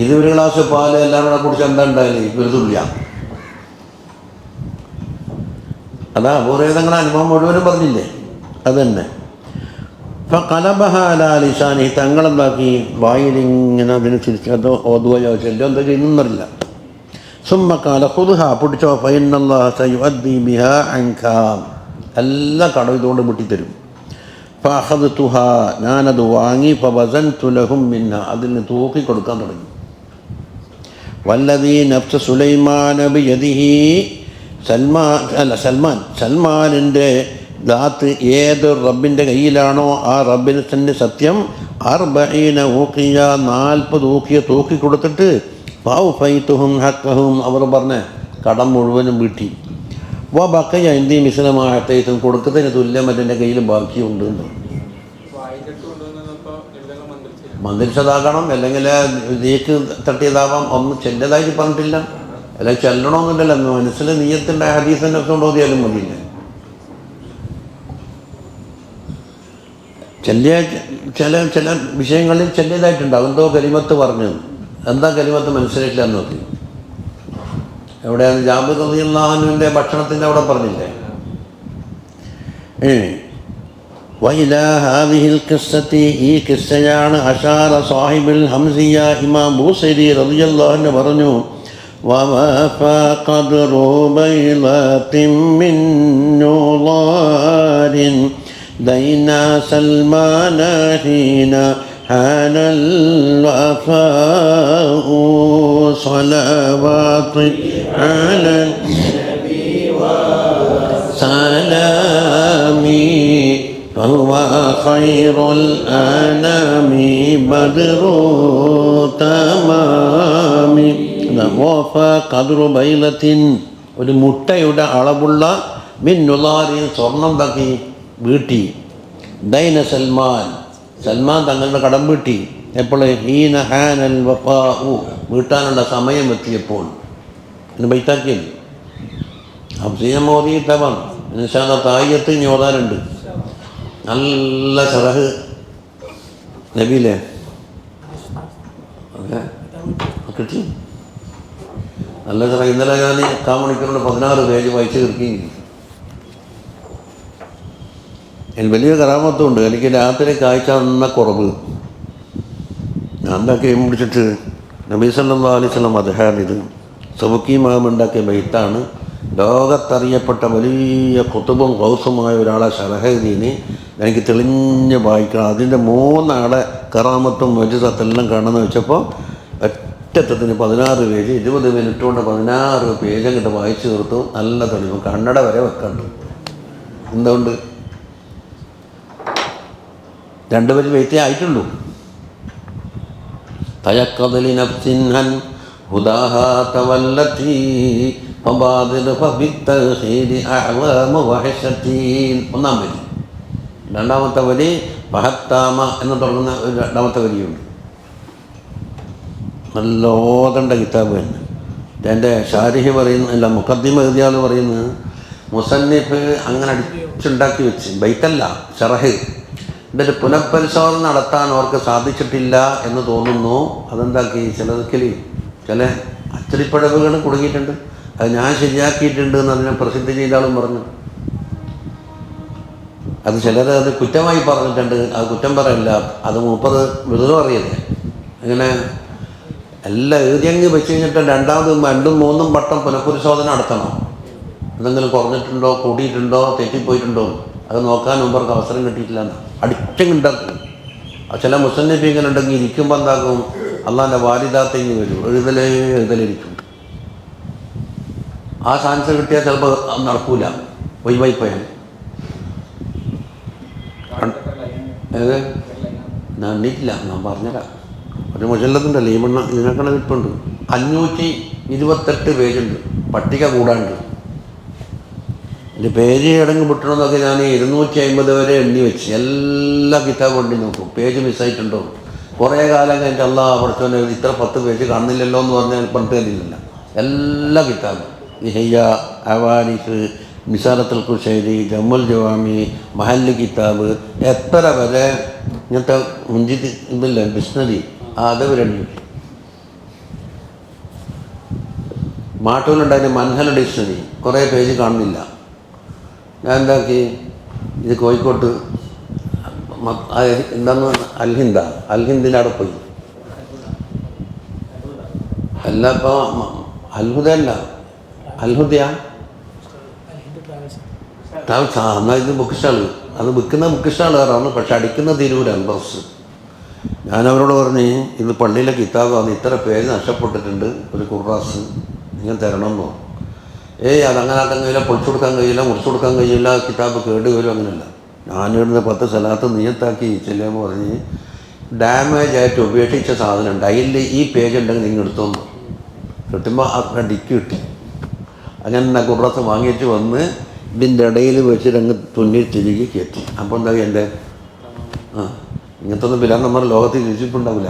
ഇത് ഒരു ഗ്ലാസ് പാല് എല്ലാവരും കൂടെ കുടിച്ച് എന്താ ഉണ്ടായാലും ഒരു തുല്യ. അതാ അബൂ ഹുറൈറ തങ്ങളുടെ അനുഭവം മുഴുവനും പറഞ്ഞില്ലേ, അത് തന്നെ. ഫഖലബഹ അലാ ലിസാനി, തങ്ങളെന്താക്കി വായിലിങ്ങനെ അതിന് തിരിച്ച് അത് ഓതുകയോ ചോദിച്ചല്ലോ എന്താ ചെയ്യുന്നറിയില്ല. സുമ്മ ഖാല ഖുദ്ഹ, പിടിച്ചോ, ഫഇന്നല്ലാഹ സയുഅദ്ദി ബിഹാ അൻക, എല്ലാ കടവും ഇതുകൊണ്ട് വിട്ടിത്തരും. ഫഅഖദ്തുഹ, ഞാനത് വാങ്ങി, ഫവസൻതു ലഹും മിൻഹ, അതിന് തൂക്കി കൊടുക്കാൻ തുടങ്ങി. വല്ലദീ നഫ്സു സുലൈമാന ബിയദിഹി, സൽമാനിൻ്റെ ദാത്ത് ഏത് റബ്ബിൻ്റെ കയ്യിലാണോ ആ റബ്ബിന് തന്നെ സത്യം. 40 ഊഖിയ, 40 ഊഖിയ തൂക്കി കൊടുത്തിട്ട് ഫൗഫൈതുഹും ഹഖഹും, അവർ പറഞ്ഞ കടം മുഴുവനും വീട്ടി. ബഖയ ഇന്ദി മിസ്ലമാഅത്തൈതും, കൊടുത്തതിന് തുല്യം എൻ്റെ കയ്യിൽ ബാക്കിയുണ്ട്. മന്ത്രിച്ചതാകണം, അല്ലെങ്കിൽ നീക്ക് തട്ടിയതാവാം, ഒന്നും ചെല്ലതായിട്ട് പറഞ്ഞിട്ടില്ല. അല്ലെങ്കിൽ ചെല്ലണമെന്നില്ലല്ലോ, മനസ്സിൽ നീയത്തിൻ്റെ ഹദീസിൻ്റെ ഒക്കെ ഓതിയാലും മതിയില്ല. ചില വിഷയങ്ങളിൽ ചെല്ലിയതായിട്ടുണ്ടാവും. എന്തോ കലിമത്ത് പറഞ്ഞു, എന്താ കലിമത്ത് മനസ്സിലായിട്ടില്ല എന്ന് നോക്കി. എവിടെയാണ് ജാബിർ റളിയല്ലാഹു അൻഹുവിൻ്റെ ഭക്ഷണത്തിൻ്റെ അവിടെ പറഞ്ഞില്ലേ. വഇലാ ഹാദിഹിൽ ഖിസ്സത്തി, ഈ ഖിസ്സയാണ് അശാറ സാഹിബുൽ ഹംസിയ, ഇമാം ബൂസൈരി റളിയല്ലാഹു അൻഹു പറഞ്ഞു, വവഫ ഖദ്റു ബൈളത്തിൻ മിൻ നൂളാരിൻ ദൈന സൽമാന ഹീന ഹാനൽ വഫാഉ സ്വലവാത്തു അലൻ നബി വസലാമി فهو خير الأنام بدر تمام. وفى قدر بيلة, ഒരു മുട്ടയുടെ അളവുള്ള മിന്നുലാരി, സ്വർണം താക്കി വീട്ടി. ദൈന സൽമാൻ, സൽമാൻ തങ്ങളുടെ കടം വീട്ടി. എപ്പോൾ? ഹീന ഹാനൽ വഫാഉ, വീട്ടാനുള്ള സമയം എത്തിയപ്പോൾ. എന്ന് ബൈത്താക്കിയല്ലേ. ഹംസിയ മോദിയിട്ടവാണ്. ഇൻഷാ അല്ലാഹ് തായ്യത്ത് ഇനി ഓതാനുണ്ട്. നല്ല ഷറഹ് നബിയിലെ കിട്ടി. നല്ല ഷറഹ്. ഇന്നലെ ഞാൻ 4 മണിക്കൂറിൻ്റെ 16 പേജ് വായിച്ച് തീർക്കി. എനിക്ക് വലിയ കറാമത്തുണ്ട്. എനിക്ക് രാത്രി കാഴ്ച എന്ന കുറവ്. ഞാൻ എന്താക്കി പിടിച്ചിട്ട് നബി സല്ലല്ലാഹു അലൈഹി വസല്ലം മദ്ഹാനിത് സബുക്കി ഇമാം ഉണ്ടാക്കിയ ബൈത്താണ്. ലോകത്തറിയപ്പെട്ട വലിയ ഖുതുബും ഗൗസുമായ ഒരാളെ ഷറഹീന് എനിക്ക് തെളിഞ്ഞ് വായിക്കണം. അതിൻ്റെ 3 ആളെ കറാമത്തും മജിസത്തെല്ലാം കാണുമെന്ന് വെച്ചപ്പോൾ ഒറ്റത്തിന് 16 പേജ് 20 മിനിറ്റ് കൊണ്ട് 16 പേജ് അങ്ങോട്ട് വായിച്ചു തീർത്തു. നല്ല തെളിവും, കണ്ണട വരെ വെക്കണ്ട്. എന്തുകൊണ്ട്? 2 പേജ് വെയിറ്റേ ആയിട്ടുള്ളൂ. തയക്കദലി നഫ്സിൻഹൻ ഹുദാഹാ തവല്ലത്തി ഫബാദിർ ഫബിത്തഖീരി അഅ്വാമ വഹശതീൻ. 1-ാം വരി. 2-ാമത്തെ വരി ഫഹത്താമ എന്ന് തുടങ്ങുന്ന ഒരു 2-ാമത്തെ വരിയുണ്ട്. നല്ല ഓതണ്ട കിതാബ് തന്നെ. എൻ്റെ ഷാരിഹി പറയുന്നില്ല, മുഖദ്ദിമ എഴുതിയാൽ പറയുന്നത് മുസന്നിഫ് അങ്ങനെ അടിച്ചുണ്ടാക്കി വെച്ച് ബൈത്തല്ല ഷറഹ്. ഇതിൻ്റെ പുനഃപരിശോധന നടത്താൻ അവർക്ക് സാധിച്ചിട്ടില്ല എന്ന് തോന്നുന്നു. അതെന്താക്കി ചില അച്ചടിപ്പഴവുകൾ കുടുങ്ങിയിട്ടുണ്ട്. അത് ഞാൻ ശരിയാക്കിയിട്ടുണ്ട് എന്ന് അതിനെ പ്രസിദ്ധി ചെയ്ത ആളും പറഞ്ഞു. അത് ചിലരത് കുറ്റമായി പറഞ്ഞിട്ടുണ്ട്. അത് കുറ്റം പറയില്ല, അത് മൂപ്പത് വെറുതെ അറിയില്ല. ഇങ്ങനെ എല്ലാം എഴുതിയങ്ങ് വെച്ച് കഴിഞ്ഞിട്ട് 2ാമതും 2ഉം 3ഉം വട്ടം പുനഃപരിശോധന നടത്തണം. എന്തെങ്കിലും കുറഞ്ഞിട്ടുണ്ടോ, കൂടിയിട്ടുണ്ടോ, തെറ്റിപ്പോയിട്ടുണ്ടോ അത് നോക്കാൻ മുമ്പർക്ക് അവസരം കിട്ടിയിട്ടില്ല. അടിച്ചങ്ങുണ്ടാക്കും. ചില മുസന്നിഫ് ഇങ്ങനെ ഉണ്ടെങ്കിൽ ഇരിക്കുമ്പോൾ എന്താക്കും, അള്ളാൻ്റെ വാരിദാത്തേക്ക് വരും, എഴുതലിരിക്കും. ആ ചാൻസ് കിട്ടിയാൽ ചിലപ്പോൾ നടക്കൂല, ഒഴിവായിപ്പോയാൽ. ഞാൻ എണ്ണീറ്റില്ല, ഞാൻ പറഞ്ഞുതരാം. ഒരു മുജല്ലത്തുണ്ടല്ലോ ഈ മണ്ണ ഇതിനൊക്കെ കിട്ടുന്നുണ്ട്. 528 പേജുണ്ട്, പട്ടിക കൂടാണ്ട്. എൻ്റെ പേജ് ഇടങ്ങ് വിട്ടണമെന്നൊക്കെ ഞാൻ 250 വരെ എണ്ണി വെച്ച് എല്ലാ കിതാബും എണ്ണി നോക്കും, പേജ് മിസ്സായിട്ടുണ്ടോ. കുറേ കാലം കഴിഞ്ഞിട്ട് അല്ലാ പഠിച്ചോനെ ഇത്ര 10 പേജ് കാണുന്നില്ലല്ലോ എന്ന് പറഞ്ഞാൽ പറഞ്ഞിട്ട് തരില്ല. എല്ലാ കിതാബും ഇഹ്യ, അവാരിഫ്, മിസാലത്തുൽ ഖുശൈരി, ജമ്മുൽ ജവാമി, മഹല്ല് കിതാബ്, എത്ര വരെ ഇങ്ങനത്തെ മുഞ്ചിത് ഇതില്ല ഡിക്ഷണറി അത് വരെണ്ണി. മാട്ടൂലുണ്ടായിരുന്ന മൻഹൽ ഡിക്ഷണറി കുറേ പേജ് കാണുന്നില്ല. ഞാൻ എന്താക്കി, ഇത് കോഴിക്കോട്ട് എന്താന്ന് അൽഹിന്ദിൻ്റെ അവിടെ പോയി. അല്ല ഇപ്പോൾ അൽഹുദ അല്ല, അൽഹുദയാ ട്രാവൽസ്. എന്നാൽ ഇത് ബുക്ക് സ്റ്റാൾ, അത് വിൽക്കുന്ന ബുക്ക് സ്റ്റാൾ കയറാണ്, പക്ഷെ അടിക്കുന്ന തിരൂരാണ് ബസ്. ഞാനവരോട് പറഞ്ഞ് ഇത് പള്ളിയിലെ കിതാബാണ്, ഇത്ര പേര് നഷ്ടപ്പെട്ടിട്ടുണ്ട്, ഒരു കുറാസ് നിങ്ങൾ തരണമെന്നോ. അതങ്ങനെ ആക്കാൻ കഴിയില്ല, പൊളിച്ചു കൊടുക്കാൻ കഴിയില്ല, മുറിച്ചു കൊടുക്കാൻ കഴിയില്ല, കിതാബ് കേട് വരും, അങ്ങനെയല്ല. ഞാനിവിടുന്ന് 10 സ്ഥലത്ത് നിയത്താക്കി ചെല്ലുമ്പോൾ പറഞ്ഞ് ഡാമേജ് ആയിട്ട് ഉപേക്ഷിച്ച സാധനം ഉണ്ട്, അതിൽ ഈ പേജ് ഉണ്ടെങ്കിൽ നിങ്ങൾ എടുത്തോന്നു. കിട്ടുമ്പോൾ ആ ഡിക്ക് കിട്ടി. അങ്ങനെ കുറാസ് വാങ്ങിയിട്ട് വന്ന് ഇതിൻ്റെ ഇടയിൽ വെച്ചിട്ട് അങ്ങ് തുന്നി തിരികെ കയറ്റി. അപ്പോൾ എന്താ എൻ്റെ ഇങ്ങനത്തെ ഒന്നും പിലാൻ നമ്മുടെ ലോകത്തിൽ രുചിപ്പുണ്ടാവില്ല.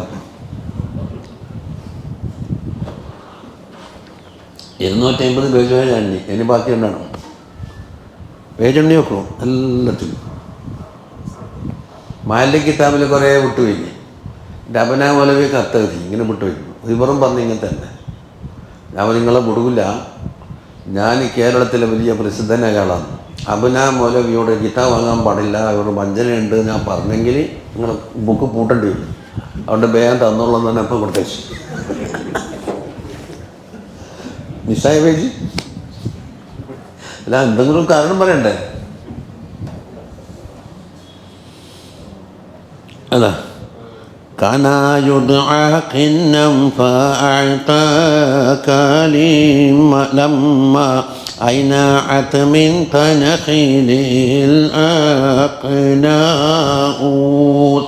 250 പേജ് എണ്ണി, ഇനി ബാക്കി എണ്ണണം. പേജ് എണ്ണി വെക്കും എല്ലാത്തിലും. മാലിക് കിതാബിൽ കുറേ വിട്ടുപോയി. ഡബന മൗലവി കത്തെഴുതി ഇങ്ങനെ വിട്ടുപോയി. ഇവറും പറഞ്ഞു ഇങ്ങനെ തന്നെ. ഞാൻ നിങ്ങളെ വിടൂല, ഞാൻ കേരളത്തിലെ വലിയ പ്രസിദ്ധനായ ആളാണ്. അബന മൗലവിയോട് കിതാബ് വാങ്ങാൻ പാടില്ല, അവർ വഞ്ചനയുണ്ട് ഞാൻ പറഞ്ഞെങ്കിൽ നിങ്ങൾ ബുക്ക് പൂട്ടേണ്ടി വരും. അതുകൊണ്ട് വേഗം തന്നോളാം തന്നെ അപ്പം കൊടുത്തേച്ചു. നിസ്സായ പേജ് അല്ല, എന്തെങ്കിലും കാരണം പറയണ്ടേ. അതാ കാന യുദ്ആ ഖിന്നം ഫഅഅത കലിമ ലമ്മ ഐനഅത് മിൻ തനഖിലിൽ അഖ്നാഉ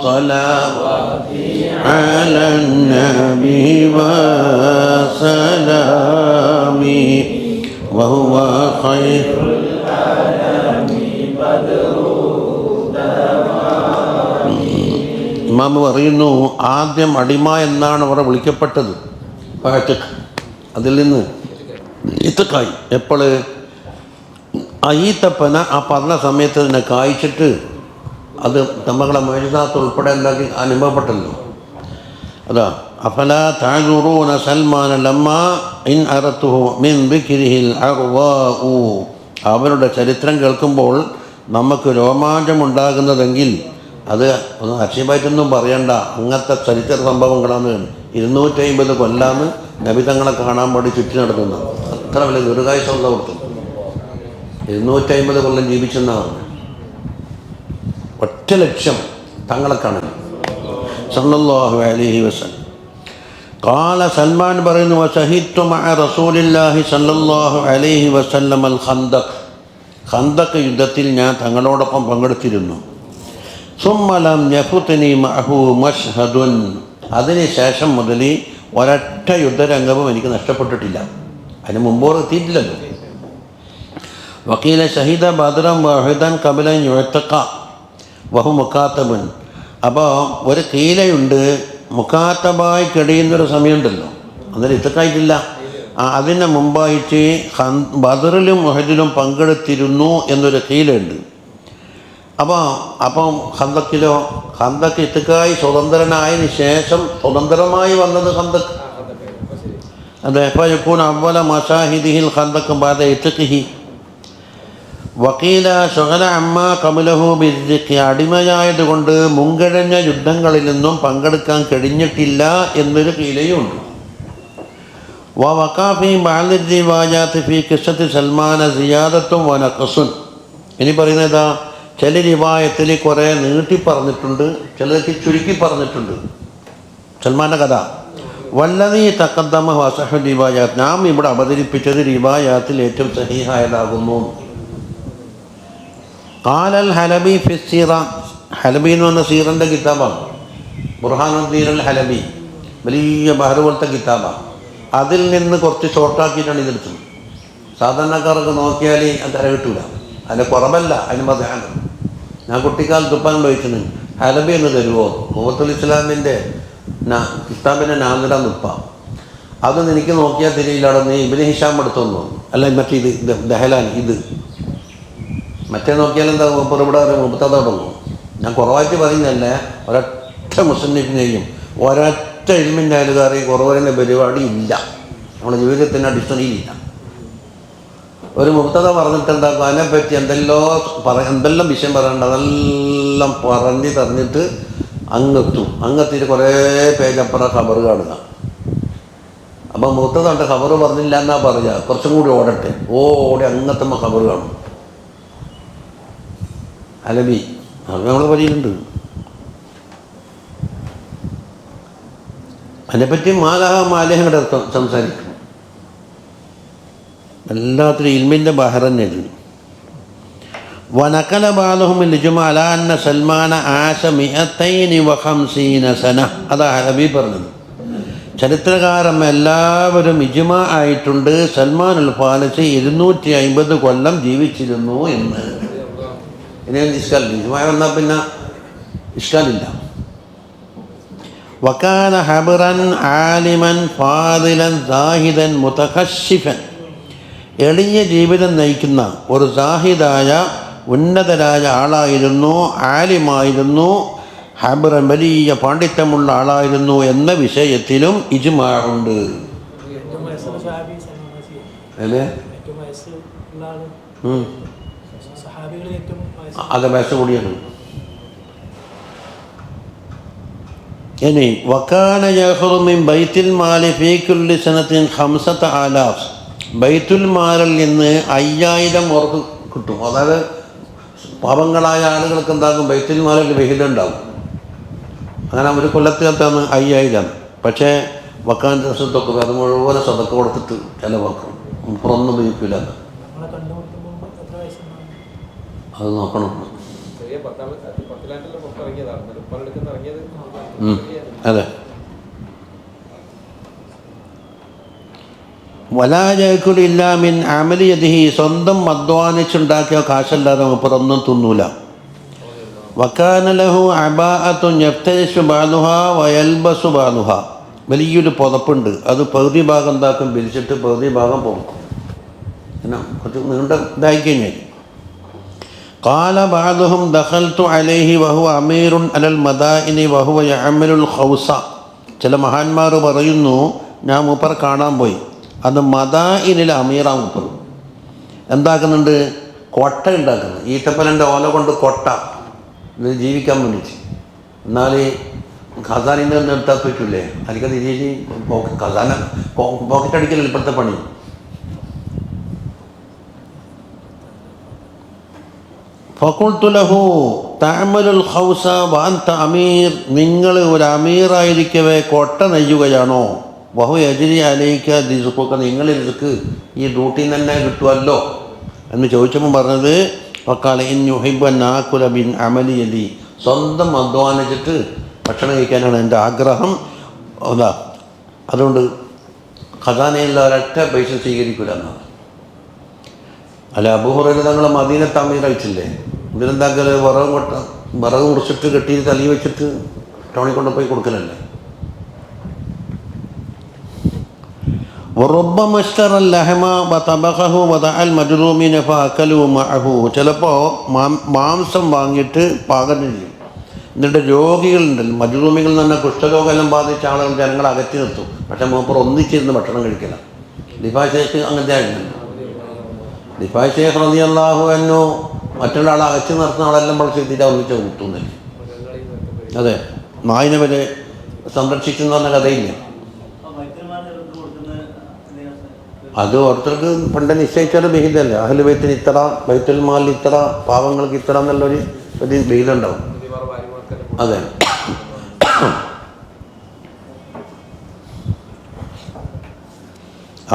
സലാവതി അലൻ നബി വസലാമി വഹുവ ഖൈറുൽ അലാമി ബദ്റു. ഇമാമ് പറയുന്നു, ആദ്യം അടിമ എന്നാണ് അവിടെ വിളിക്കപ്പെട്ടത്. അതിൽ നിന്ന് ഇത്തക്കായി എപ്പോൾ ഈത്തപ്പന ആ പറഞ്ഞ സമയത്ത് തന്നെ കായ്ച്ചിട്ട് അത് നമ്മളെ മൊയ്സാത്ത് ഉൾപ്പെടെ എന്താക്കി അനുഭവപ്പെട്ടല്ലോ. അതാ അഫല തഅ്ദുറൂന സൽമാന ലമ്മ ഇൻ അറത്തുഹു മിൻ ദിക്രിഹിൽ അർവാഉ. അവരുടെ ചരിത്രം കേൾക്കുമ്പോൾ നമുക്ക് രോമാഞ്ചമുണ്ടാകുന്നതെങ്കിൽ അത് ഒന്ന് അക്ഷയമായിട്ടൊന്നും പറയണ്ട, അങ്ങനത്തെ ചരിത്ര സംഭവങ്ങളാണ്. 250 കൊല്ലാന്ന് നബി തങ്ങളെ കാണാൻ വേണ്ടി ചുറ്റി നടത്തുന്ന അത്ര വലിയ ദീർഘായുസ്സുള്ള കൊടുത്തു. 250 കൊല്ലം ജീവിച്ചെന്നാണ്. ഒറ്റ ലക്ഷ്യം തങ്ങളെ കാണാൻ. സല്ലല്ലാഹു അലൈഹി വസല്ലം. ഖാല സൽമാൻ പറയുന്നു, വശഹിദ്തു മഅ റസൂലില്ലാഹി സല്ലല്ലാഹു അലൈഹി വസല്ലം അൽ ഖന്ദഖ്. ഖന്ദഖ് യുദ്ധത്തിൽ ഞാൻ തങ്ങളോടൊപ്പം പങ്കെടുത്തിരുന്നു. സുമ്മ ലം യഫുത്നി മഅഹു മശ്ഹദുൻ. അതിനുശേഷം മുതൽ ഒരൊറ്റ യുദ്ധരംഗവും എനിക്ക് നഷ്ടപ്പെട്ടിട്ടില്ല. അതിന് മുമ്പോട് എത്തിയിട്ടില്ലല്ലോ. വക്കീല ഷഹീദ ബദ്റൻ വഹദൻ ഖബലൻ യുഅ്തഖ വഹു മുക്കാത്തബൻ. അപ്പോൾ ഒരു കീലയുണ്ട്, മുക്കാത്തബായി കഴിയുന്നൊരു സമയമുണ്ടല്ലോ, അന്നേരം ഇത്തക്കായിട്ടില്ല. അതിന് മുമ്പായിട്ട് ബദറിലും ഉഹദിലും പങ്കെടുത്തിരുന്നു എന്നൊരു കീലുണ്ട്. അപ്പം ഖന്ദക്കിലോ, ഖന്ദക്ക് ഇത്തക്കായി സ്വതന്ത്രനായതിന് ശേഷം സ്വതന്ത്രമായി വന്നത് ഖന്ദക്ക്. അതെ, ഫയകൂന അവ്വല മശാഹിദിഹിൽ ഖന്ദക്ക് ബഅദ ഇത്ഖിഹി. വക്കീല ശുഗല അമ്മ ഖബലഹു ബിദ്ദിഖി. അടിമയായതുകൊണ്ട് മുൻകഴിഞ്ഞ യുദ്ധങ്ങളിൽ നിന്നും പങ്കെടുക്കാൻ കഴിഞ്ഞിട്ടില്ല എന്നൊരു കീലയുണ്ട്. വഖാഫി ബഅദി റിവായാത്ത് ഫീ ഖിസ്സത്തി സൽമാന സിയാദത്തും വനഖസുൻ. ഇനി പറയുന്നതാ, ചില റിവായത്തിൽ കുറേ നീട്ടി പറഞ്ഞിട്ടുണ്ട്, ചിലർക്ക് ചുരുക്കി പറഞ്ഞിട്ടുണ്ട് സൽമാൻ്റെ കഥ. വല്ലതീ തഖദ്ദമ വസഹു റിവായാത്ത്. നാം ഇവിടെ അവതരിപ്പിച്ചത് റിവായാത്തിൽ ഏറ്റവും സഹീഹായതാകുന്നു. ഖാലൽ ഹലബി ഫി സീറ. ഹലബി എന്ന് പറഞ്ഞ സീറൻ്റെ കിതാബാണ്. ബുർഹാനുദ്ദീൻ അൽ ഹലബി, വലിയ ബഹർ പോലത്തെ കിതാബാണ്. അതിൽ നിന്ന് കുറച്ച് ഷോർട്ടാക്കിയിട്ടാണ് ഇതെടുത്തത്. സാധാരണക്കാർക്ക് നോക്കിയാൽ അത് തര കിട്ടൂല. അതിൻ്റെ കുറവല്ല, അതിന് മതമാണ്. ഞാൻ കുട്ടിക്കാലത്ത് ഉപ്പാൻ ഉപയോഗിച്ചത് ഹലബി എന്ന് തരുമോ, മുഹമ്മദുൽ ഇസ്ലാമിൻ്റെ കിതാബിൻ്റെ നാദിറ ഉപ്പ. അതൊന്നും എനിക്ക് നോക്കിയാൽ തിരിയില്ലാടെ നീ ഇബ്നു ഹിഷാം എടുത്തൊന്നു, അല്ല മറ്റേ ഇത് ദഹലാൻ ഇത് മറ്റേ നോക്കിയാൽ എന്താ ഇവിടെ മുപ്പത്താതെ തുടങ്ങും. ഞാൻ കുറവായിട്ട് പറയുന്നതല്ല, ഒരൊറ്റ മുസ്ലിമിനെയും ഒരൊറ്റ ഇൽമിൻ്റെ അയലുകാരെയും കുറവരുന്ന പരിപാടി ഇല്ല, നമ്മുടെ ജീവിതത്തിൻ്റെ അടിസ്ഥാനയിലില്ല. ഒരു മുബ്തദ പറഞ്ഞിട്ട് എന്താക്കും, അതിനെപ്പറ്റി എന്തെല്ലാം വിഷയം പറയണ്ട അതെല്ലാം പറഞ്ഞിട്ട് അങ്ങെത്തിയിട്ട് കുറേ പേജപ്പുറം ഖബർ കാണുക. അപ്പം മുബ്തദ ഖബർ പറഞ്ഞില്ല എന്നാ പറയുക, കുറച്ചും കൂടി ഓടട്ടെ, ഓടി അങ്ങെത്തുമ്പോൾ ഖബർ കാണും. ഹലബി അത് നമ്മളെ പരിചയമുണ്ട്. അതിനെപ്പറ്റി മാലേഹങ്ങളുടെ സംസാരിക്കും. എല്ലാത്തിനും ഇൽമിൻ്റെ ബഹർ തന്നെ ഇത്. വനക്കല ബാലുഹും ഇജ്മാ അലാ അന്ന സൽമാന ആശ 250 സന. അതാ ഹലബി പറഞ്ഞത്. ചരിത്രകാരം എല്ലാവരും ഇജ്മാ ആയിട്ടുണ്ട് സൽമാനുൽ ഫാരിസി 250 കൊല്ലം ജീവിച്ചിരുന്നു എന്ന്. ഇനി ഇഷ്കാലില്ല, ഇജ്മാ വന്നാൽ പിന്നെ ഇഷ്കാലില്ല. വകാന ഹബ്റൻ ആലിമൻ ഫാദിലൻ സാഹിദൻ മുതഖശ്ശിഫൻ. എളിയ ജീവിതം നയിക്കുന്ന ഒരു സാഹിദായ ഉന്നതരായ ആളായിരുന്നു, ആലിമായിരുന്നു, ഹബ്റൻ വലിയ പാണ്ഡിത്യമുള്ള ആളായിരുന്നു എന്ന വിഷയത്തിലും ഇജ്മാ ഉണ്ട്. അല്ലേ അത് വയസ്സ് കൂടിയാണ്. ഇനി വക്കാന യഖ്റു മിൻ ബൈത്തുൽ മാലി ഫീ കുല്ലി സനത്തിൻ 5000. ബൈത്തുൽ മാലിൽ നിന്ന് 5000 ഉറപ്പ് കിട്ടും. അതായത് പാവങ്ങളായ ആളുകൾക്ക് എന്താകും, ബൈത്തുൽ മാലിൽ വിഹിതം ഉണ്ടാകും. അങ്ങനെ ഒരു കൊല്ലത്തിനകത്താണ് 5000. പക്ഷേ വക്കാൻ ദിവസത്തൊക്കെ അത് മുഴുവൻ സദക്ക കൊടുത്തിട്ട് ചിലവാക്കും, പുറമൊന്നും ഉപയോഗിക്കില്ല. അത് നോക്കണം. അതെ. വലാജക്കുലില്ല മിൻ അമലിയതിഹി. സ്വന്തം അധ്വാനിച്ചുണ്ടാക്കിയ കാശല്ലാതെ പുറമൊന്നും തിന്നൂല. വക്കാന ലഹു അബാഅത്തുൻ യഫ്തരിശു ബാലുഹാ വയൽബസു ബാലുഹാ. വലിയൊരു പുതപ്പുണ്ട്, അത് പകുതി ഭാഗം എന്താക്കും, വിരിച്ചിട്ട് പകുതി ഭാഗം പോകും. പിന്നെ കുറച്ച് നീണ്ട ഇതായി കഴിഞ്ഞാൽ قال بعضهم دخلت عليه وهو أمير على المدائن وهو يعمل الخوص. ചില മഹാന്മാർ പറയുന്നു ഞാൻ മൂപ്പർ കാണാൻ പോയി, അത് മദായിനിലെ അമീറാ മൂപ്പർ. എന്താക്കുന്നുണ്ട്, കൊട്ട ഉണ്ടാക്കുന്നത്. ഈത്തപ്പനൻ്റെ ഓല കൊണ്ട് കൊട്ട, ഇത് ജീവിക്കാൻ വേണ്ടിയിട്ട്. എന്നാൽ ഖസാനിൽ നിന്ന് എടുത്താൽ പറ്റില്ലേ, അതിലേക്ക് തിരിച്ച് ഖസാന പോക്കറ്റ് അടിക്കൽ ഇപ്പോഴത്തെ പണി. ഫഖുൽതു ലഹു തഅമലുൽ ഖൗസ വഅൻത അമീർ. നിങ്ങൾ ഒരു അമീറായിരിക്കവേ കൊട്ട നെയ്യുകയാണോ? വഹു യജ്രി അലൈക റിസ്ഖുക. നിങ്ങൾ റിസ്ക് ഈ ഡ്യൂട്ടിയിൽ തന്നെ കിട്ടുമല്ലോ എന്ന് ചോദിച്ചപ്പോൾ പറഞ്ഞത് വഖാല ഇൻ യുഹിബ്ബു അൻ ആകുല ബിൻ അമലി യദി. സ്വന്തം അധ്വാനിച്ചിട്ട് ഭക്ഷണം കഴിക്കാനാണ് എൻ്റെ ആഗ്രഹം. അതാ അതുകൊണ്ട് ഖസാനയിൽ ഒരൊറ്റ പൈസ സ്വീകരിക്കില്ല എന്നാണ്. അല്ല, അബൂ ഹുറൈറ തങ്ങൾ മദീനത്ത് അമീർ അയച്ചില്ലേ, ഇതിലെന്താക്കൽ വിറക് മുറിച്ചിട്ട് കെട്ടി തലി വെച്ചിട്ട് ടൗണിൽ കൊണ്ടുപോയി കൊടുക്കലല്ലേ. ചിലപ്പോൾ മാംസം വാങ്ങിയിട്ട് പാകം ചെയ്യും. എന്നിട്ട് രോഗികളുണ്ടല്ലോ, മജ്റൂമികൾ എന്ന് പറഞ്ഞാൽ കുഷ്ഠരോഗമെല്ലാം ബാധിച്ച ആളുകൾ ജനങ്ങളെ അകറ്റി നിർത്തും. പക്ഷേ മൂപ്പർ ഒന്നിച്ചിരുന്ന് ഭക്ഷണം കഴിക്കില്ല. ദിഫായ് ഷേഖ് അങ്ങനത്തെ ആയിരുന്നു. ദിഫായ് ഷേഖ് റളിയല്ലാഹു അൻഹു മറ്റുള്ള ആളെ അകറ്റി നിർത്തുന്ന ആളെല്ലാം വളർത്തിയിട്ട് ഒന്നിച്ച് കൂട്ടുന്നില്ല. അതെ, നായിനെ വരെ സംരക്ഷിക്കുന്ന പറഞ്ഞ കഥയില്ല. അത് ഓരോരുത്തർക്ക് പണ്ട് നിശ്ചയിച്ചൊരു വിഹിതമല്ലേ. അഹ്ലു ബൈത്തിന് ഇത്ര, ബൈത്തുൽ മാലിൽ ഇത്ര, പാവങ്ങൾക്ക് ഇത്ര എന്നുള്ളൊരു വിഹിതം ഉണ്ടാവും. അതെ.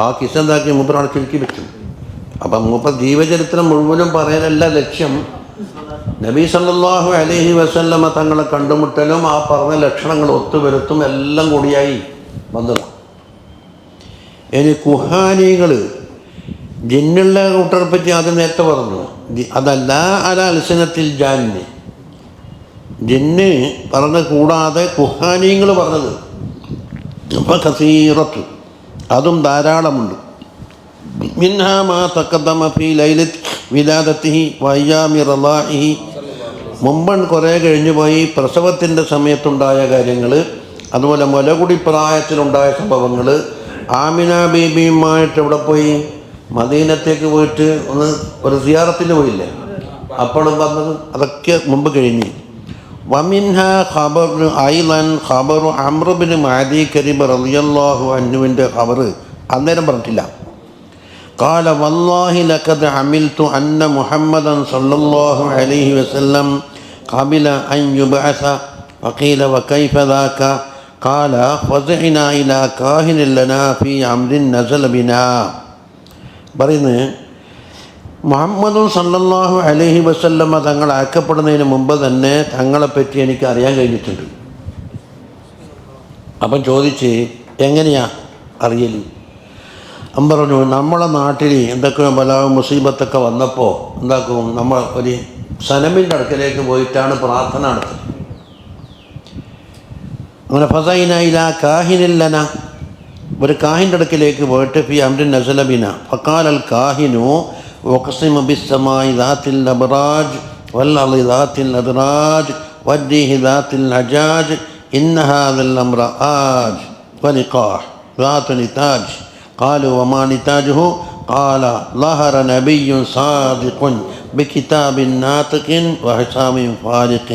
ആ കിസ് എന്താക്കി മൂപ്പർ അവിടെ ചുരുക്കി വെച്ചു. അപ്പം മൂപ്പർ ജീവചരിത്രം മുഴുവനും പറയാനല്ല ലക്ഷ്യം, നബി സല്ലല്ലാഹു അലൈഹി വസല്ലമ തങ്ങളെ കണ്ടുമുട്ടലും ആ പറഞ്ഞ ലക്ഷണങ്ങൾ ഒത്തുവരുത്തും എല്ലാം കൂടിയായി വന്നതാണ്. ഇനി കുഹാനികൾ ജിന്നുള്ള കൂട്ടരെ പറ്റി ആദ്യം നേരത്തെ പറഞ്ഞു. അതല്ല അല അൽസിനത്തിൽ ജാന്നി, ജിന്ന് പറഞ്ഞ കൂടാതെ കുഹാനികൾ പറഞ്ഞത് അപ്പം കസീറത്ത്, അതും ധാരാളമുണ്ട്. മിൻഹാ മാ തഖദ്ദമ ഫീ ലൈലത്തി വിലാദത്തിഹി വയ്യാമി റളാഇഹി, മുമ്പൻ കുറേ കഴിഞ്ഞു പോയി പ്രസവത്തിൻ്റെ സമയത്തുണ്ടായ കാര്യങ്ങൾ, അതുപോലെ മുലകുടി പ്രായത്തിലുണ്ടായ സംഭവങ്ങൾ. ആമിന ബീബിയുമായിട്ട് എവിടെ പോയി? മദീനത്തേക്ക് പോയിട്ട് ഒന്ന് ഒരു സിയാറത്തിന് പോയില്ലേ, അപ്പോഴും പറഞ്ഞത് അതൊക്കെ മുമ്പ് കഴിഞ്ഞ്. വമിൻഹ ഖബർ ഐലൻ ഖബറു അംർ ബിൻ മഅദി കരീബ് റളിയല്ലാഹു അൻഹുവിൻ്റെ ഖബർ അന്നേരം പറഞ്ഞിട്ടില്ല. قال والله لقد عملت أن محمدا صلى الله عليه وسلم قبل أن يبعث. وقيل وكيف ذاك؟ قال فزعنا إلى كاهن لنا في أمر نزل بنا. പറയുന്നത് മുഹമ്മദ് സല്ലല്ലാഹു അലൈഹി വസല്ലമ തങ്ങൾ അയക്കപ്പെടുന്നതിന് മുമ്പ് തന്നെ തങ്ങളെപ്പറ്റി എനിക്ക് അറിയാൻ കഴിഞ്ഞിട്ടുണ്ട്. അപ്പം ചോദിച്ച് എങ്ങനെയാ അറിയൽ? അവൻ പറഞ്ഞു, നമ്മളെ നാട്ടിൽ എന്തൊക്കെ പല മുസീബത്തൊക്കെ വന്നപ്പോൾ എന്താക്കും, നമ്മൾ ഒരു സനമിൻ്റെ അടുക്കലേക്ക് പോയിട്ടാണ് പ്രാർത്ഥന നടത്തുന്നത്. അങ്ങനെ ഫസൈനയില കാഹിനില്ലന, ഒരു കാഹിൻ്റെ അടുക്കിലേക്ക് പോയിട്ട് ഫി അംരിൻ നസല ബിന ഫഖാല അൽ കാഹിനു വഖസിമ ബിസ്സമായി ദാത്തിൽ അബ്റാജ് വൽ അർളി ദാത്തിൽ അദ്റാജ് വദ്ദീഹി ദാത്തിൽ അജാജ് ഇന്ന ഹാദൽ അംറ ആജ് വലിഖാഹ് ദാതു നിതാജ്. قالوا وما نتاجه؟ قال ظهر نبي صادق بكتاب ناطق وحسام فارق.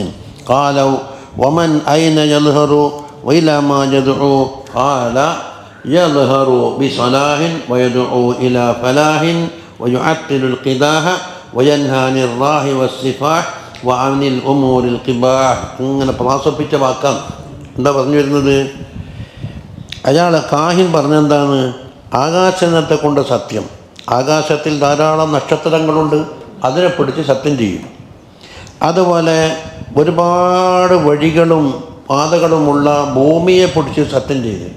قالوا ومن أين يظهر وإلى ما يدعو؟ قال يظهر بصلاح ويدعو إلى فلاح ويعطل القداح وينهى عن الراح والسفاح وعن الأمور القباح. ഇങ്ങനെ പ്രവാസപ്പിച്ച വാക്കാണ്. എന്താ പറഞ്ഞു വരുന്നത്? അയാളെ കാഹിൻ പറഞ്ഞെന്താണ്? ആകാശത്തെ കൊണ്ട് സത്യം, ആകാശത്തിൽ ധാരാളം നക്ഷത്രങ്ങളുണ്ട്, അതിനെ പിടിച്ച് സത്യം ചെയ്യും. അതുപോലെ ഒരുപാട് വഴികളും പാതകളുമുള്ള ഭൂമിയെ പിടിച്ച് സത്യം ചെയ്ത്,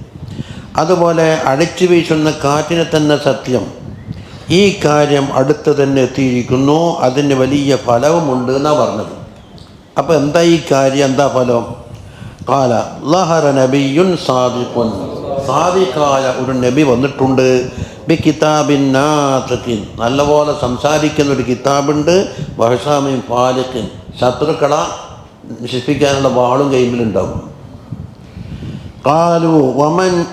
അതുപോലെ അടിച്ചു വീശുന്ന കാറ്റിനെ തന്നെ സത്യം. ഈ കാര്യം അടുത്ത് തന്നെ എത്തിയിരിക്കുന്നു, അതിന് വലിയ ഫലവുമുണ്ട് എന്നാണ് പറഞ്ഞത്. അപ്പോൾ എന്താ ഈ കാര്യം, എന്താ ഫലം? ഖാല ലഹറ നബിയുൻ സാദിഖുൻ, സാദിഖായ ഒരു നബി വന്നിട്ടുണ്ട്. ബി കിതാബിൻ നാതിഖിൻ, നല്ലപോലെ സംസാരിക്കുന്ന ഒരു കിതാബുണ്ട്. വഹസാമിൻ ഫാലിഖിൻ, ശത്രുക്കളെ നശിപ്പിക്കാനുള്ള വാളും കൈമ്പിലുണ്ടാവും. ഖാലു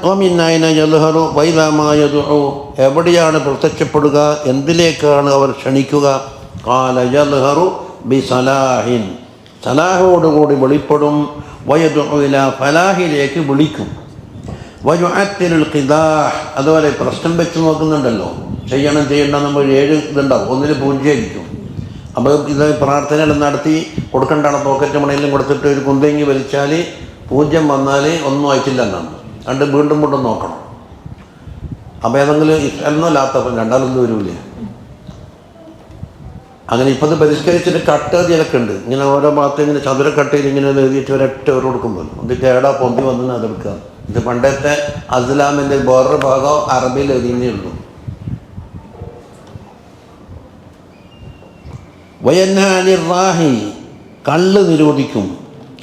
വമിൻ അയ്ന യദ്ഹറു വഇലാ മാ യദ്ഉ, എവിടെയാണ് പ്രത്യക്ഷപ്പെടുക, എന്തിലേക്കാണ് അവർ ക്ഷണിക്കുക? ഖാല യദ്ഹറു ബി സലാഹിൻ, സലാഹോടുകൂടി വെളിപ്പെടും. വയദ്ഉ ഇലാ ഫലാഹിലേക്ക് വിളിക്കും. വയുഅത്തിലുൽ ഖിദാഹ്, അതുപോലെ പ്രശ്നം വെച്ച് നോക്കുന്നുണ്ടല്ലോ, ചെയ്യണം ചെയ്യണ്ട, നമ്മൾ 7 ഇതുണ്ടാവും, ഒന്നിൽ 0 ആയിരിക്കും. അപ്പോൾ ഇത് പ്രാർത്ഥനയെല്ലാം നടത്തി കൊടുക്കേണ്ടതാണ്. പോക്കറ്റ് മണിയിലും കൊടുത്തിട്ട് ഒരു കുന്തെങ്ങി വലിച്ചാൽ 0 വന്നാൽ ഒന്നും ആയിട്ടില്ല എന്നാണ്. രണ്ട് വീണ്ടും വീണ്ടും നോക്കണം. അപ്പോൾ ഏതെങ്കിലും എന്നോ ലാത്തപ്പം രണ്ടാലൊന്നും വരില്ല. അങ്ങനെ ഇപ്പോൾ ഇത് പരിഷ്കരിച്ചിട്ട് കട്ടേതിയൊക്കെ ഉണ്ട്. ഇങ്ങനെ ഓരോ ഭാഗത്ത് ഇങ്ങനെ ചതുരക്കട്ടയിൽ ഇങ്ങനെ എഴുതിയിട്ട് ഒരൊറ്റ ഒരു കൊടുക്കുമ്പോൾ ഇത് കേടാ പൊന്തി വന്ന് അതെടുക്കുക. ഇത് പണ്ടത്തെ അസ്ലാമിൻ്റെ വേറൊരു ഭാഗം അറബിയിൽ എഴുതിയേ ഉള്ളൂ. വയന്നാനിറാഹി, കള്ള് നിരോധിക്കും.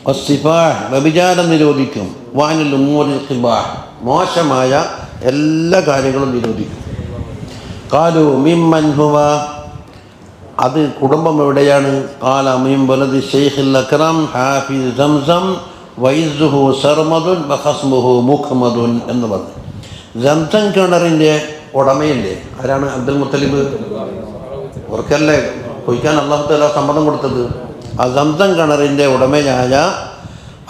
വസ്സിഫാഹ്, വ്യഭിചാരം നിരോധിക്കും. വാനിൽ ഉമ്മൂരിൽ ഖിബാഹ്, മോശമായ എല്ലാ കാര്യങ്ങളും നിരോധിക്കും. ഖാലു മിമ്മൻ ഹുവ, അത് കുടുംബം എവിടെയാണ്? ഖാല മിൻ വലദി ശൈഖിൽ അക്രം ഹാഫിസ് സംസം വൈസുഹു സർമദുൻ വഖസ്മുഹു മുഖ്മദുൻ എന്ന് പറഞ്ഞു. സംസം കിണറിൻ്റെ ഉടമയില്ലേ, ആരാണ്? അബ്ദുൽ മുത്തലിബ്. അവർക്കല്ലേ കൊയ്ക്കാൻ അല്ലാഹു തആല സമ്മതം കൊടുത്തത്. ആ സംസം കിണറിൻ്റെ ഉടമയായ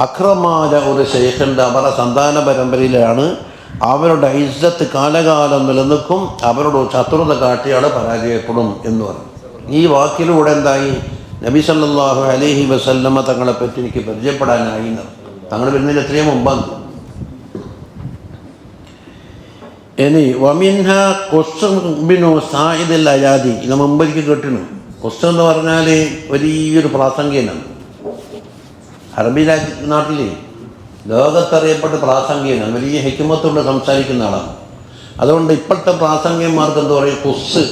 അക്രമായ ഒരു ശൈഖുണ്ട്. അവരുടെ സന്താന പരമ്പരയിലാണ്. അവരുടെ ഇസ്സത്ത് കാലകാലം നിലനിൽക്കും, അവരോട് ശത്രുത കാട്ടിയാൽ പരാജയപ്പെടും എന്ന് പറഞ്ഞു. ഈ വാക്കിലൂടെ എന്തായി? നബി സല്ലല്ലാഹു അലൈഹി വസല്ലമ തങ്ങളെപ്പറ്റി എനിക്ക് പരിചയപ്പെടാനായി. തങ്ങൾ വരുന്നതിന് എത്രയോ മുമ്പാണ്. ഇനി വമിൻഹ ഖുസ്ബിനു സായിദുൽ അയാദി, ഇത് മുമ്പ് എനിക്ക് കേട്ടിരുന്നു. ഖുസ് എന്ന് പറഞ്ഞാൽ വലിയൊരു പ്രാസംഗികനാണ്. അറബി നാട്ടിൽ ലോകത്തറിയപ്പെട്ട പ്രാസംഗികനാണ്, വലിയ ഹിക്മത്തോട് സംസാരിക്കുന്ന ആളാണ്. അതുകൊണ്ട് ഇപ്പോഴത്തെ പ്രാസംഗികന്മാർക്ക് എന്താ പറയുക, ഖുസ്.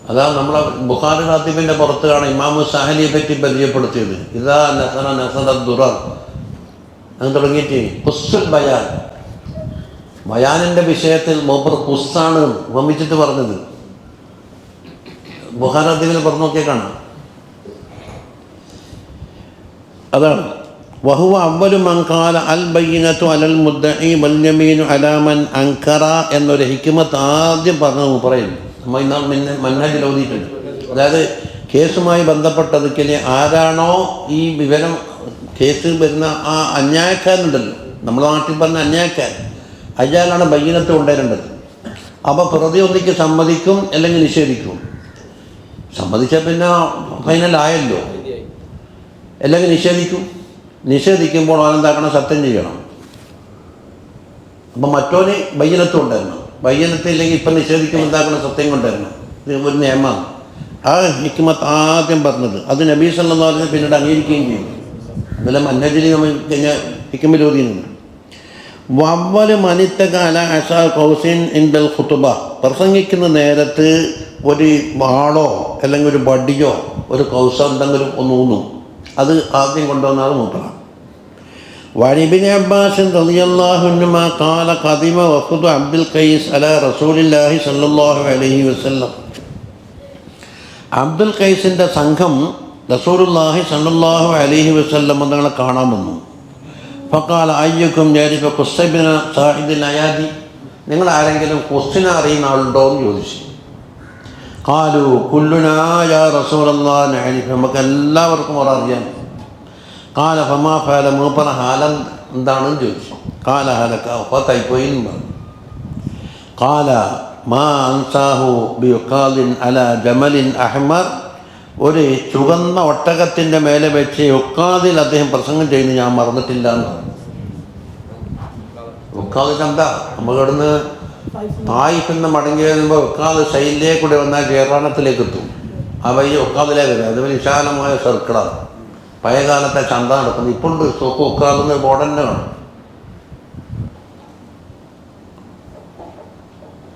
അതാ നമ്മളെ ബുഖാരി ഖാത്തിബിൻ്റെ പുറത്ത് കാണാം ഇമാമു സാഹലിയെ പറ്റി പരിചയപ്പെടുത്തിയത്. ഇതാ നസറ നസറ ദുറർ എന്ന് തുടങ്ങിയിട്ട് ഖുസ്സുൽ ബയാൻ, ബയാനിൻ്റെ വിഷയത്തിൽ മൂപ്പർ ഖുസ്സാണ് വമിച്ചിട്ട് പറഞ്ഞത്. ബുഖാരി ഖാത്തിബിൽ പറഞ്ഞു നോക്കിയാൽ കാണാം. അതാണ് വഹുവ അവ്വലു മൻ ഖാല അൽ ബയ്യിനതു അലൽ മുദ്ദഇ വൽ യമീനു അലാ മൻ അൻകറ എന്നൊരു ഹിക്മത്ത് ആദ്യം പറഞ്ഞു പറയുന്നു. നമ്മൾ ഇന്നാൾ മൻഹജിൽ ഓതിയിട്ടുണ്ട്. അതായത് കേസുമായി ബന്ധപ്പെട്ടതൊക്കെ ആരാണോ ഈ വിവരം കേസ് വരുന്ന ആ അന്യായക്കാരനുണ്ടല്ലോ, നമ്മുടെ നാട്ടിൽ പറഞ്ഞ അന്യായക്കാരൻ, അയാളാണ് ബയ്യിനത്ത് കൊണ്ടുവരേണ്ടത്. അപ്പോൾ പ്രതി ഒന്നിക്ക് സമ്മതിക്കും അല്ലെങ്കിൽ നിഷേധിക്കും. സമ്മതിച്ചാൽ പിന്നെ ഫൈനലായല്ലോ. അല്ലെങ്കിൽ നിഷേധിക്കുമ്പോൾ അവനെന്താക്കണം, സത്യം ചെയ്യണം. അപ്പം മറ്റോന് ബയ്യനത്ത് കൊണ്ടുവരണം. ബയ്യനത്ത് ഇല്ലെങ്കിൽ ഇപ്പം നിഷേധിക്കുമ്പോൾ എന്താക്കണം, സത്യം കൊണ്ടുവരണം. ഇത് ഒരു നിയമമാണ്. ആ ഹിക്മത്ത് ആദ്യം പറഞ്ഞത് അത് നബി സല്ലല്ലാഹു അലൈഹി വസല്ലം പിന്നീട് അംഗീകരിക്കുകയും ചെയ്യും. ഇന്നലെ മന്നജിൽ നമ്മൾ കഴിഞ്ഞാൽ ഹിക്മിൽ ഓതിയുന്നുണ്ട്. വവ്വല് മനിത്തകാല അസാ കൗസിൻ ഇൻബൽ ഖുതുബ, പ്രസംഗിക്കുന്ന നേരത്ത് ഒരു വാളോ അല്ലെങ്കിൽ ഒരു വടിയോ ഒരു കൗസ എന്തെങ്കിലും ഒന്നൂന്നും അത് ആദ്യം കൊണ്ടുവന്നാണ് മൂപ്പറാണ്. വഇബ്നു അബ്ബാസ് റളിയല്ലാഹു അൻഹുമാ ഖാല ഖദിമ വഫദു അബ്ദുൽ ഖൈസ് അലാ റസൂലില്ലാഹി സ്വല്ലല്ലാഹു അലൈഹി വസല്ലം. അബ്ദുൽ ഖൈസിൻ്റെ സംഘം റസൂലുള്ളാഹി സ്വല്ലല്ലാഹു അലൈഹി വസല്ലം തങ്ങളെ കാണാൻ വന്നു. ഫഖാല അയ്യുക്കും യഅരിഫു ഖുസ്സ ഇബ്ന സാഇദിൽ അയാദി, നിങ്ങൾ ആരെങ്കിലും ഖുസ്സിനെ അറിയുന്ന ആളുണ്ടോ എന്ന് ചോദിച്ചു. ഖാലു കുല്ലുനാ യാ റസൂലല്ലാഹ് നഅരിഫു, നമുക്ക് എല്ലാവർക്കും അറിയാം. ഖാല ഫമാ ഫഅല, മൂപ്പറ ഹാലൻ എന്താണെന്ന് ചോദിച്ചു. ഖാല ഹലക, വഫത്തായിപ്പോയി എന്ന് പറഞ്ഞു. ഖാല മാ അൻസാഹു ബിയുഖാലിൻ അലാ ജമലിൻ അഹ്മർ, ഒരു ചുവന്ന ഒട്ടകത്തിൻ്റെ മേലെ വെച്ച് ഉക്കാദിൽ അദ്ദേഹം പ്രസംഗം ചെയ്യുന്നത് ഞാൻ മറന്നിട്ടില്ല എന്ന് പറഞ്ഞു. ഉക്കാദിൽ എന്താ, നമ്മൾ ഇവിടുന്ന് തായിഫിൽ നിന്ന് മടങ്ങി വരുമ്പോൾ ഉക്കാദ് സൈലിലേക്ക് കൂടെ വന്നാൽ ജയറാണത്തിലേക്ക് എത്തും. ആ വഴി ഉക്കാദിലേക്ക് വരും. അത് വിശാലമായ സർക്കിളാണ്. പഴയ കാലത്തെ ചന്ത നടക്കുന്നത്. ഇപ്പോഴുണ്ട് സോക്ക് ഉക്കാദെന്ന് ബോർഡ് തന്നെ കാണും.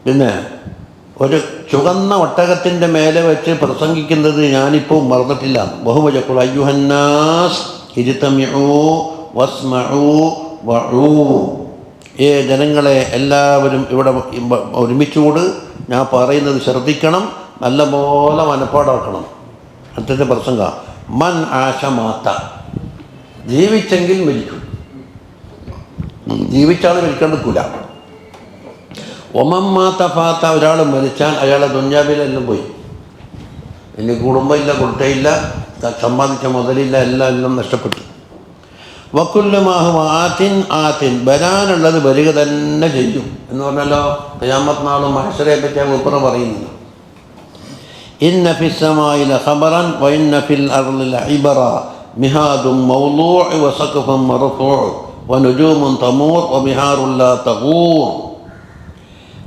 പിന്നെ ഒരു ചുവന്ന ഒട്ടകത്തിൻ്റെ മേലെ വെച്ച് പ്രസംഗിക്കുന്നത് ഞാനിപ്പോൾ മറന്നിട്ടില്ല. ബഹുവചക്കുൾ അയ്യുഹന്നാസ് ഇജ്തമിഉ വസ്മഉ വഉ, ജനങ്ങളെ എല്ലാവരും ഇവിടെ ഒരുമിച്ചുകൂട്, ഞാൻ പറയുന്നത് ശ്രദ്ധിക്കണം, നല്ലപോലെ മനപ്പാടാക്കണം. അടുത്ത പ്രസംഗ മൻ ആശമാത്ത, ജീവിച്ചെങ്കിൽ മരിക്കും, ജീവിച്ചാൽ മരിക്കാൻ നിൽക്കില്ല. ഒമമ്മാത്ത ഫാത്ത, ഒരാൾ മരിച്ചാൽ അയാളെ ദുന്യാവിലെല്ലാം പോയി. ഇനി കുടുംബമില്ല, കുട്ടയില്ല, സമ്പാദിച്ച മുതലില്ല, എല്ലാം നഷ്ടപ്പെട്ടു. വക്കുല്ലുമാഹു ആത്തിൻ, വരാനുള്ളത് വരിക തന്നെ ചെയ്യും എന്ന് പറഞ്ഞല്ലോ. ഖിയാമത്ത് നാളും മഹ്ശറയെ പറ്റിയാണ് ഉപ്പറ പറയുന്നത്. ഇന്ന ഫിസ്സമായി ലഖബറൻ വഇന്ന ഫിൽ അർളി ലഇബറ മിഹാദും മൗളൂഉ വസഖഫും മർഫൂഉ വനുജൂമുൻ തമൂർ വബിഹാറുൻ ലാ തഗൂർ.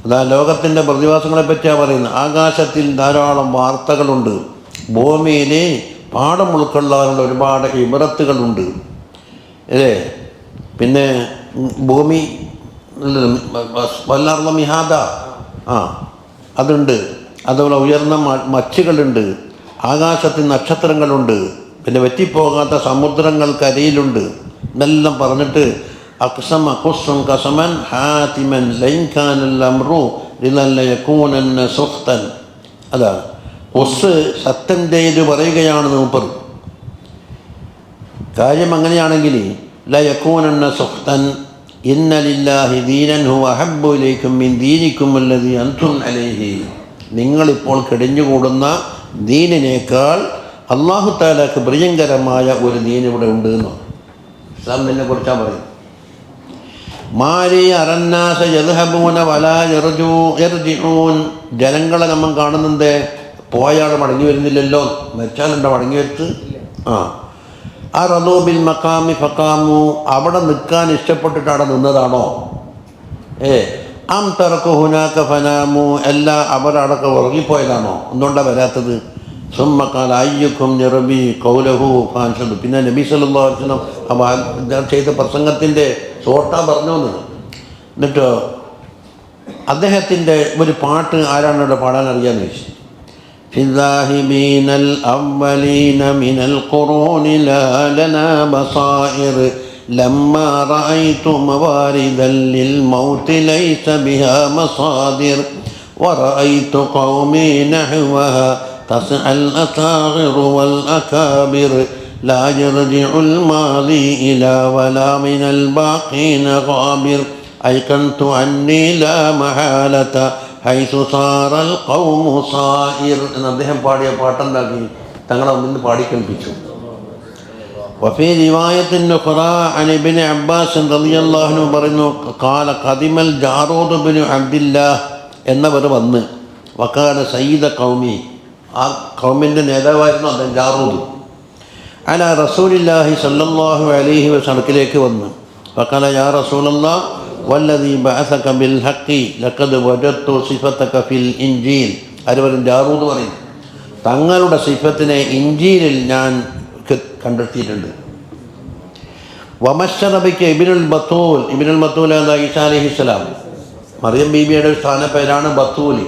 അതാ ലോകത്തിൻ്റെ പ്രതിഭാസങ്ങളെ പറ്റിയാണ് പറയുന്നത്. ആകാശത്തിൽ ധാരാളം വാർത്തകളുണ്ട്, ഭൂമിയിൽ പാഠം ഉൾക്കൊള്ളാനുള്ള ഒരുപാട് ഇബറത്തുകളുണ്ട്. അല്ലേ? പിന്നെ ഭൂമി വല്ലാർന്ന മിഹാദ, അതുണ്ട്. അതുപോലെ ഉയർന്ന മച്ചുകളുണ്ട്, ആകാശത്തിൽ നക്ഷത്രങ്ങളുണ്ട്, പിന്നെ വെറ്റിപ്പോകാത്ത സമുദ്രങ്ങൾ കരയിലുണ്ട് എന്നെല്ലാം പറഞ്ഞിട്ട് അക്സം അഖുസ്സും കസമൻ ഹാതിമൻ ലൈൻഖാനൽ അംറു ലിലല്ല യകൂനന്ന സുഖ്തൻ. അതാണ് ഖുസ്, സത്യം ചെയ്ത് പറയുകയാണ് മൂപ്പർ. കാര്യം അങ്ങനെയാണെങ്കിൽ ലയകൂനന്ന സുഖ്തൻ ഇന്ന ലില്ലാഹി ദീനൻ ഹുവ അഹബ്ബു ഇലൈക്കും മിൻ ദീനിക്കും അല്ലദീ അൻതും അലൈഹി, നിങ്ങളിപ്പോൾ കിടഞ്ഞുകൂടുന്ന ദീനിനേക്കാൾ അല്ലാഹു തആലക്ക് പ്രിയങ്കരമായ ഒരു ദീൻ ഇവിടെ ഉണ്ട് എന്ന് ഇസ്ലാമിനെ കുറിച്ചാണ് പറയുന്നത്. മാരി അറന്നാസ യദ്ഹബൂന വലാ യർജിഊൻ, ജനങ്ങളെ നമ്മൾ കാണുന്നുണ്ട്, പോയാൾ മടങ്ങി വരുന്നില്ലല്ലോ, മരിച്ചാലുണ്ടോ മടങ്ങി വെച്ച്. അറദൂബിൽ മഖാമി ഫഖാമു, അവിടെ നിൽക്കാൻ ഇഷ്ടപ്പെട്ടിട്ട് അവിടെ നിന്നതാണോ? അം തറക്കു ഹുനാക ഫനാമു, എല്ലാ അവരടക്കം ഉറങ്ങിപ്പോയതാണോ? എന്തുകൊണ്ടാണ് വരാത്തത്? സുമ്മക്കാൽ അയ്യുക്കും നിറബി കൗലഹു ഫാൻഷദ്. പിന്നെ നബി സല്ലല്ലാഹു അലൈഹി വസല്ലം ചെയ്ത പ്രസംഗത്തിൻ്റെ ഷോർട്ടാ പറഞ്ഞു എന്ന്. എന്നിട്ടോ അദ്ദേഹത്തിൻ്റെ ഒരു പാട്ട് ആരാണ് ഇവിടെ പാടാൻ അറിയാമെന്ന് ചോദിച്ചു. ഫിദ്ദാഹിബീനൽ അവ്വലീന മിനൽ ഖുറൂനി ലാ ലനാ ബസായിർ ലമ്മാ റഅയ്തു മവാരിദൽ ലിൽ മൗതി ലൈസ ബിഹാ മസാദിർ വറഅയ്തു ഖൗമി നഹ്വഹാ തസ്അൽ അസാഗിർ വൽ അകാബിർ ലാ യർജിഉൽ മാദി ഇലാ വലാ മിനൽ ബാഖീന ഗാബിർ ഐകൻതു അന്നി ലാ മഹാലത ഹൈസു സാറൽ ഖൗമു സായിർ എന്ന് അദ്ദേഹം പാടിയ പാട്ടുണ്ടാക്കി തങ്ങളെ മുന്നിൽ പാടിക്കൽപ്പിച്ചു. വഫീ റിവായത്തിൻ ഉഖ്റാ അൻ ഇബ്നു അബ്ബാസ് റളിയല്ലാഹു അൻഹു പറയുന്നു, ഖാല ഖദിമൽ ജാറൂദ് ഇബ്നു അബ്ദില്ലാഹ് എന്നവർ വന്ന് വകാന സയ്യിദ ഖൗമി, ആ ഖൗമിൻ്റെ നേതാവായിരുന്നു അദ്ദേഹം ജാറൂദ്. അലാ റസൂലില്ലാഹി സല്ലല്ലാഹു അലൈഹി വസല്ലമയിലേക്ക് വന്ന് വഖാല യാ റസൂലല്ലാഹ് വല്ലദീ ബഅസക ബിൽ ഹഖി ലഖദ് വജദ്തു സിഫതക ഫിൽ ഇൻജീൽ. ആരും ജാറൂദ് പറയും, തങ്ങളുടെ സിഫത്തിനെ ഇൻജീലിൽ ഞാൻ കണ്ടെത്തിയിട്ടുണ്ട്. വമശ്ശറബിക്ക് ഇബ്നുൽ ബത്തൂൽ, ഇബ്നുൽ ബത്തൂൽ എന്ന ഈസാ അലൈഹിസ്സലാം, മറിയം ബീബിയുടെ സ്ഥാനപ്പേരാണ് ബത്തൂൽ,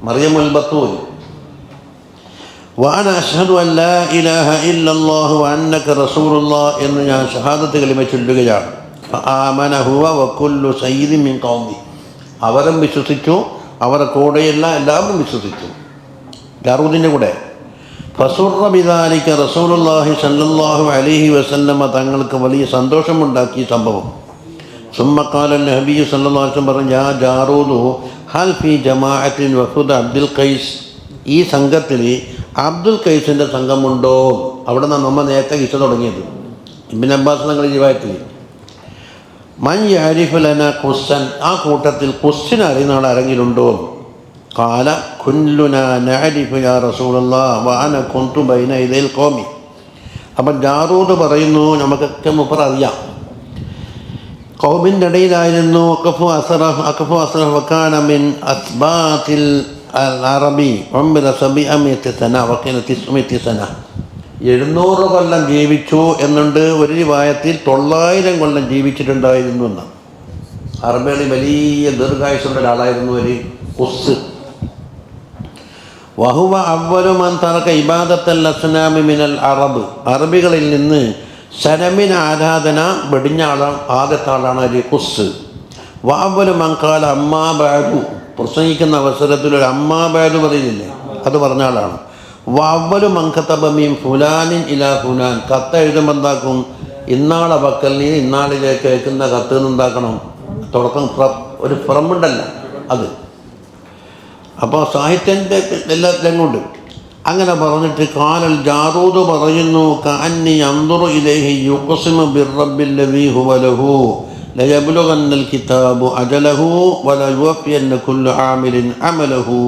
മറിയമുൽ ബത്തൂൽ. വഅന അശ്ഹദു അൻ ലാ ഇലാഹ ഇല്ലല്ലാഹു വഅന്നക റസൂലുള്ളാഹ് എന്ന് ഞാൻ ഷഹാദത്ത് കലിമ ചൊല്ലുകയാണ്. ഫആമന ഹുവ വകുല്ലു സയ്യിദിൻ മിൻ ഖൗമി, അവരും വിശ്വസിച്ചു, അവരുടെ കൂടെയുള്ള എല്ലാവരും വിശ്വസിച്ചു, ജാറൂദിൻ്റെ കൂടെ. ഫസുറ ബിദാലിക റസൂലുള്ളാഹി സ്വല്ലല്ലാഹു അലൈഹി വസല്ലമ, തങ്ങൾക്ക് വലിയ സന്തോഷമുണ്ടാക്കി സംഭവം. സുമ്മ ഖാല നബി സല്ലല്ലാഹു അലൈഹി വസല്ലം പറഞ്ഞു, യാ ജാറൂദു ഹൽ ഫീ ജമാഅത്തിൻ വഫുദ അബ്ദുൽ ഖൈസ്, ഈ സംഘത്തിൽ അബ്ദുൽ ഖൈസിൻ്റെ സംഘമുണ്ടോ? അവിടെ നിന്ന് നമ്മൾ നേരത്തെ കിസ്സ തുടങ്ങിയത് ഇബ്നു അബ്ബാസ് തങ്ങൾ റിവായത്തിൽ. മൻ യഅരിഫു ലനാ ഖുസ്സൻ, ആ കൂട്ടത്തിൽ ഖുസ്സിനെ അറിയുന്ന ആൾ ആരെങ്കിലുണ്ടോ? ഖാല കുല്ലുനാ നഅരിഫു യാ റസൂലല്ലാഹ് വഅന കുന്തു ബൈന യദൈൽ ഖൗമി. അപ്പം ജാറൂദ് പറയുന്നു, നമുക്കൊക്കെ മുപ്പർ അറിയാം, ഖൗമിൻ്റെ ഇടയിലായിരുന്നു. അഖഫു അസ്റഹ് വകാന മിൻ അസ്ബാത്തിൽ അറബി ഉംറ സബിഅമിയത്തി സന വഖീല 900 സന, 700 കൊല്ലം ജീവിച്ചു എന്നുണ്ട്. ഒരു റിവായത്തിൽ 900 കൊല്ലം ജീവിച്ചിട്ടുണ്ടായിരുന്നു എന്ന്. അറബികളിൽ വലിയ ദീർഘായുസുള്ള ഒരാളായിരുന്നു ഒരു ഖുസ്. വഹുവ അവ്വലു മൻ തറക ഇബാദത്തൽ അസ്നാമി മിനൽ അറബ്, അറബികളിൽ നിന്ന് സനമിന ആരാധന വെടിഞ്ഞ ആളാണ്, ആദ്യത്തെ ആളാണ് ഒരു ഖുസ്. വഅവ്വലു മൻ ഖാല അമ്മാ ബഅദു, പ്രസംഗിക്കുന്ന അവസരത്തിൽ ഒരു അമ്മാ ബഅദു പറയുന്നില്ലേ, അത് പറഞ്ഞ ആളാണ്. വഅവ്വലു മൻ ഖതബ മിൻ ഫുലാനിൻ ഇലാ ഫുലാൻ, കത്ത് എഴുതുമ്പോൾ എന്താക്കും, ഇന്നാളെ പക്കൽ നീ ഇന്നാളിലേക്ക് അയക്കുന്ന കത്ത് എന്താക്കണം, തുടക്കം ഒരു ഫ്രമുണ്ടല്ല അത്. അപ്പോൾ സാഹിത്യൻ്റെ എല്ലാ രംഗമുണ്ട്. അങ്ങനെ പറഞ്ഞിട്ട് ഖാലൽ ജാറൂദ് പറയുന്നു, കഅന്നി അൻദുറു ഇലൈഹി യുഖ്സിമു ബിർറബ്ബില്ലദീ ഹുവ ലഹു ലയബ്ലുഗന്നൽ കിതാബു അജലഹു വലയുവഫിയന്ന കുല്ലു ആമിലിൻ അമലഹു.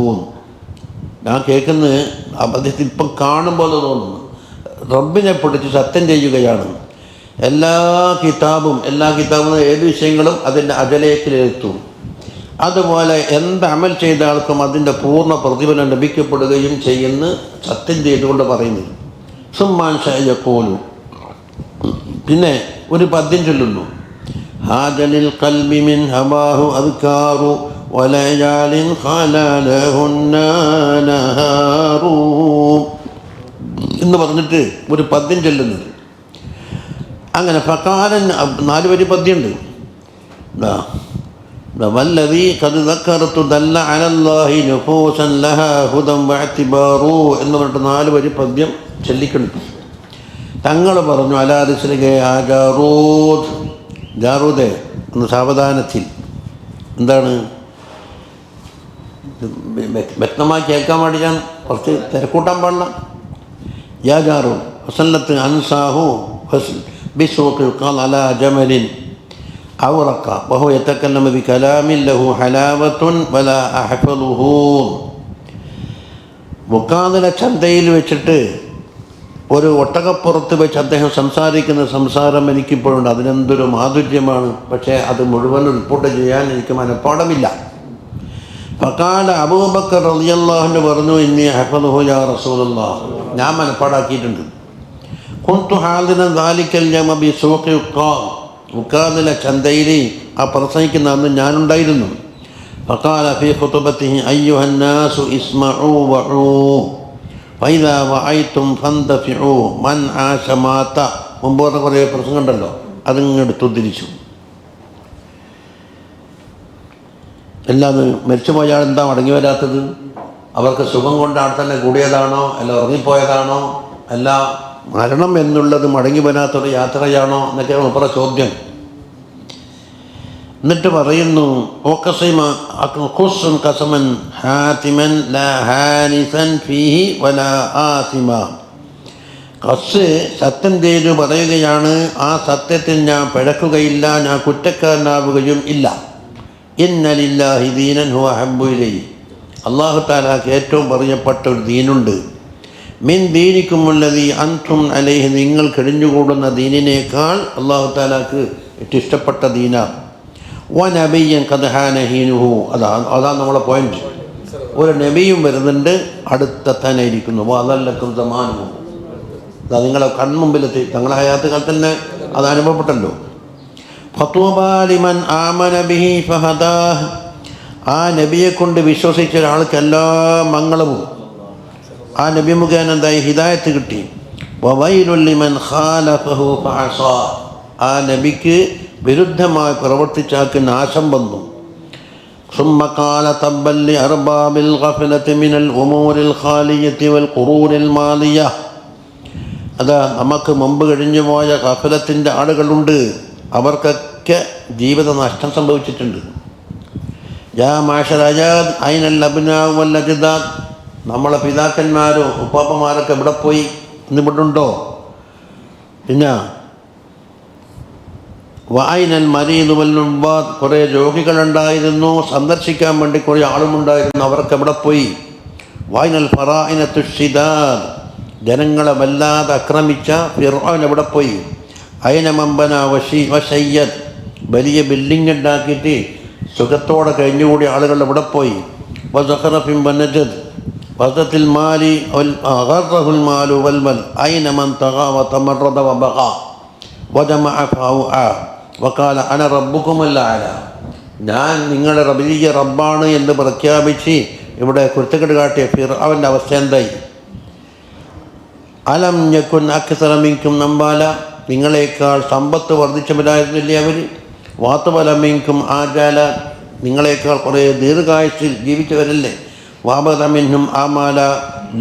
ഞാൻ കേൾക്കുന്നത് അദ്ദേഹത്തെ ഇപ്പം കാണുമ്പോൾ തോന്നുന്നു, റബ്ബിനെ പിടിച്ച് സത്യം ചെയ്യുകയാണ്. എല്ലാ കിതാബും ഏത് വിഷയങ്ങളും അതിൻ്റെ അജലേക്കിലെത്തും. അതുപോലെ എന്ത് അമൽ ചെയ്ത ആൾക്കും അതിൻ്റെ പൂർണ്ണ പ്രതിഫലം ലഭിക്കപ്പെടുകയും ചെയ്യുന്ന സത്യം ചെയ്തുകൊണ്ട് പറയുന്നത്. സുമ്മാൻ ഷയഖൂലു, പിന്നെ ഒരു പദ്യം ചൊല്ലുന്നു, ഹാജലിൽ ഖൽബി മിൻ ഹവാഹു അദ്കാറു വലയാലിൻ ഖലലഹുന്ന നഹാറു എന്ന് പറഞ്ഞിട്ട് ഒരു പദ്യം ചൊല്ലുന്നത്. അങ്ങനെ ഫഖാലൻ 4 വരി പദ്യമുണ്ട്. വല്ലദീ ഖദ് ദക്കറതു ദല്ല അലല്ലാഹി നുഫൂസൻ ലഹാ ഹുദൻ വഅതിബാറു എന്ന് പറഞ്ഞിട്ട് 4 വരി പദ്യം ചൊല്ലിക്കുന്നു. തങ്ങൾ പറഞ്ഞു, അലാ റിസ്ലിക യാ ജാറൂദ്, ജാറൂദേ എന്ന് സാവധാനത്തിൽ. എന്താണ് വ്യക്തമായി കേൾക്കാൻ വേണ്ടി ഞാൻ കുറച്ച് തിരക്കൂട്ടാൻ പാടില്ല. യാ ജാറൂദ് വസല്ലത്ത് അൻസാഹു ബിസൂഖിൽ ഖാൽ അലാ ജമലിൻ ഔറഖ വഹുവ യതകല്ലമു ബികലാമിൻ ലഹു ഹലാവത്തുൻ വലാ അഹ്ഫദുഹു. മുക്കാതില ചന്തയിൽ വെച്ചിട്ട് ഒരു ഒട്ടകപ്പുറത്ത് വെച്ച് അദ്ദേഹം സംസാരിക്കുന്ന സംസാരം എനിക്കിപ്പോഴുണ്ട്. അതിനെന്തൊരു മാധുര്യമാണ്. പക്ഷേ അത് മുഴുവൻ റിപ്പോർട്ട് ചെയ്യാൻ എനിക്ക് മനഃപ്പാടമില്ല. ഫഖാല അബൂബക്കർ റളിയല്ലാഹു അൻഹു പറഞ്ഞു, ഇന്നി ഹഫദഹു യാ റസൂലല്ലാഹ്, ഞാൻ മനപ്പാടാക്കിയിട്ടുണ്ട്. കുന്തു ഹാദിറൻ ദാലിക്കൽ യൗമ ബി സൂഖി ഉക്കാദിലെ ചന്തയിൽ ആ പ്രസംഗിക്കുന്ന അന്ന് ഞാനുണ്ടായിരുന്നു. ഫഖാല ഫീ ഖുതുബത്തിഹി അയ്യുഹൻ നാസു ഇസ്മഉ വഉ ഫൈദാ വഅയ്തും ഫന്തഫിഉ മൻ ആശ മാത. മുമ്പ് പറഞ്ഞ കുറേ പ്രസംഗം ഉണ്ടല്ലോ, അതിങ്ങെടുത്ത് ഉദ്ധരിച്ചു. എല്ലാം മരിച്ചു പോയ ആൾ എന്താ മടങ്ങി വരാത്തത്? അവർക്ക് സുഖം കൊണ്ട് അവിടെ തന്നെ കൂടിയതാണോ, അല്ല ഉറങ്ങിപ്പോയതാണോ, അല്ല മരണം എന്നുള്ളത് മടങ്ങി വരാത്തൊരു യാത്രയാണോ എന്നൊക്കെയാണ് മുമ്പ് ചോദ്യം. എന്നിട്ട് പറയുന്നു, ഖസ് സത്യം ചെയ്തു പറയുകയാണ്, ആ സത്യത്തിൽ ഞാൻ പിഴക്കുകയില്ല, ഞാൻ കുറ്റക്കാരനാവുകയും ഇല്ല. ഇന്ന ലില്ലാഹി ദീനൻ ഹുവ അഹബ്ബു ഇലൈഹി, അല്ലാഹു തആലക്ക് ഏറ്റവും പറയപ്പെട്ട ഒരു ദീനുണ്ട്. മിൻ ദീനിക്കുമുല്ലദീ അൻതും അലൈഹി, നിങ്ങൾ കഴിഞ്ഞുകൂടുന്ന ദീനിനേക്കാൾ അല്ലാഹു തആലക്ക് ഏറ്റവും ഇഷ്ടപ്പെട്ട ദീനാണ്. വ നബിയ്യൻ ഖദ് ഹാന ഹീനുഹു, അതാണ് നമ്മളെ പോയിന്റ്. ഒരു നബിയും വരുന്നുണ്ട്, അടുത്ത തന്നെ ഇരിക്കുന്നു. വഅദല്ലക്കും സമാനുഹു, അതാ നിങ്ങളെ കൺമുമ്പിലെത്തി, തങ്ങളെ ഹയാത്ത് കാലത്ത് തന്നെ അത് അനുഭവപ്പെട്ടല്ലോ. ഫതൂബാ ലിമൻ ആമന ബിഹി ഫഹദാഹ്, ആ നബിയെ കൊണ്ട് വിശ്വസിച്ച ഒരാൾക്ക് എല്ലാ മംഗളവും ആ നബി മുഖേന എന്തായി ഹിദായത്ത് കിട്ടി. വവൈലുൽ ലിമൻ ഖാലഫഹു ഫഅസാ, ആ നബിക്ക് വിരുദ്ധമായി പ്രവർത്തിച്ചാക്ക് നാശം വന്നു. സുമ്മ ഖാല തബ്ബൻ ലി അർബാബിൽ ഗഫലതി മിനൽ ഉമൂരിൽ ഖാലിയതി വൽ ഖുറൂനിൽ മാദിയ, അതാ നമുക്ക് മുമ്പ് കഴിഞ്ഞു പോയ ഗഫലത്തിൻ്റെ ആളുകളുണ്ട്, അവർക്കൊക്കെ ജീവിത നഷ്ടം സംഭവിച്ചിട്ടുണ്ട്. യാ മാഷർ അജാദ് ഐനൽ അബ്നാഉ വൽ അജ്ദാദ്, നമ്മളെ പിതാക്കന്മാരും ഉപ്പാപ്പന്മാരൊക്കെ ഇവിടെ പോയി, ഇന്നിവിടുണ്ടോ? പിന്നെ വൈനൽ മരീദ് വൽ ഉബ്ബാദ്, കുറേ രോഗികളുണ്ടായിരുന്നു, സന്ദർശിക്കാൻ വേണ്ടി കുറേ ആളുമുണ്ടായിരുന്നു, അവർക്ക് എവിടെ പോയി? വൈനൽ ഫറാഇനത്തു ശിദാദ്, ജനങ്ങളെ വല്ലാതെ ആക്രമിച്ച ഫിർഔൻ എവിടെ പോയി? അയിന മമ്പന വശയ്യദ്, വലിയ ബിൽഡിംഗ് ഉണ്ടാക്കിയിട്ട് സുഖത്തോടെ കഴിഞ്ഞുകൂടിയ ആളുകൾ എവിടെ പോയി? വസഖറഫിൻ വനജദ് വസത്തിൽ മാലി അഗറഹുൽ മാലു വൽമൽ അയിന മൻ തഗാ വതമറദ വബഗാ വജമഅ ഫൗആ വഖാല അന റബ്ബുകുമുൽ അഅല, ഞാൻ നിങ്ങളുടെ വലിയ റബ്ബാണ് എന്ന് പ്രഖ്യാപിച്ച് ഇവിടെ കുരുത്തക്കെട്ട് കാട്ടിയ ഫിർഔന്റെ അവസ്ഥ എന്തായി? അലം യകുൻ അക്സറ മിൻകും നംബാല, നിങ്ങളെക്കാൾ സമ്പത്ത് വർദ്ധിച്ചവരായിരുന്നില്ലേ അവർ? വാത്തുബല മിൻകും ആജാല, നിങ്ങളെക്കാൾ കുറേ ദീർഘായുസ്സിൽ ജീവിച്ചവരല്ലേ? വാബദമിന്നും ആമാല,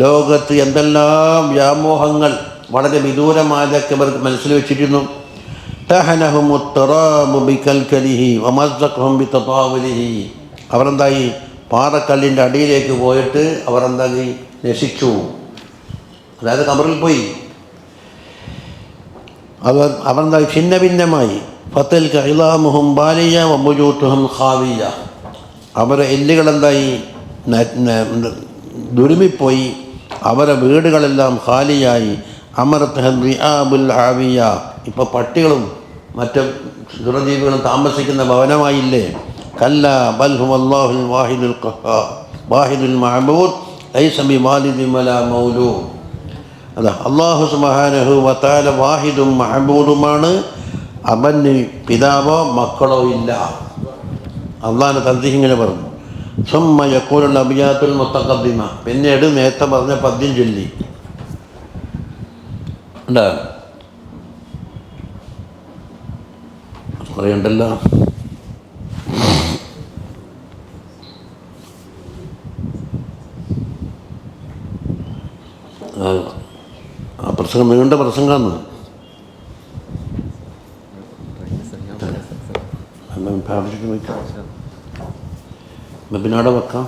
ലോകത്ത് എന്തെല്ലാം വ്യാമോഹങ്ങൾ വളരെ വിദൂരമായതൊക്കെ അവർക്ക് മനസ്സിൽ വെച്ചിരുന്നു. തഹനഹുമുത്തറാബു ബികൽകലിഹി വമസ്സഖഹും ബിതതാവുലിഹി, അവരെന്തായി പാറക്കല്ലിൻ്റെ അടിയിലേക്ക് പോയിട്ട് അവരെന്തായി നശിച്ചു, അതായത് കബറിൽ പോയി. അവരെന്തായി ഛിന്ന ഭിന്നമായി. ഫതൽക ഇളാമുഹും ബാലിയ വബുജൂതുഹും ഖാവിയ, അവരെ എല്ലുകളെന്തായി ദുരുമിപ്പോയി, അവരെ വീടുകളെല്ലാം ഖാലിയായി. അമർത്തഹൽ റിആബുൽ ഹാവിയ, ഇപ്പോൾ പട്ടികളും മറ്റ് ദുരജീവികളും താമസിക്കുന്ന ഭവനമായില്ലേ? കല്ല ബൽ ഹുവല്ലാഹുൽ വാഹിദുൽ ഖഹാർ വാഹിദുൽ മഅബൂദ് ലൈസ ബിവാലിദിൻ വലാ മൗലൂദ്, അതാ അല്ലാഹു സുബ്ഹാനഹു വതആല വാഹിദും മഅബൂദുമാണ്, അവന് പിതാവോ മക്കളോ ഇല്ല. അള്ളാഹിൻ്റെ തദ്ദീഹ് ഇങ്ങനെ പറഞ്ഞു. സുമ്മ യഖൂലുൽ അബിയാത്തുൽ മുത്തഖദ്ദിമ, പിന്നീട് നേരത്തെ പറഞ്ഞ പദ്യം ചൊല്ലി ഉണ്ടാ പറയണ്ടല്ലോ. ആ പ്രസംഗം നീണ്ട പ്രസംഗമാണ്. ഭാവിച്ചിട്ട് വെക്കാം, വെബിനാടെ വെക്കാം.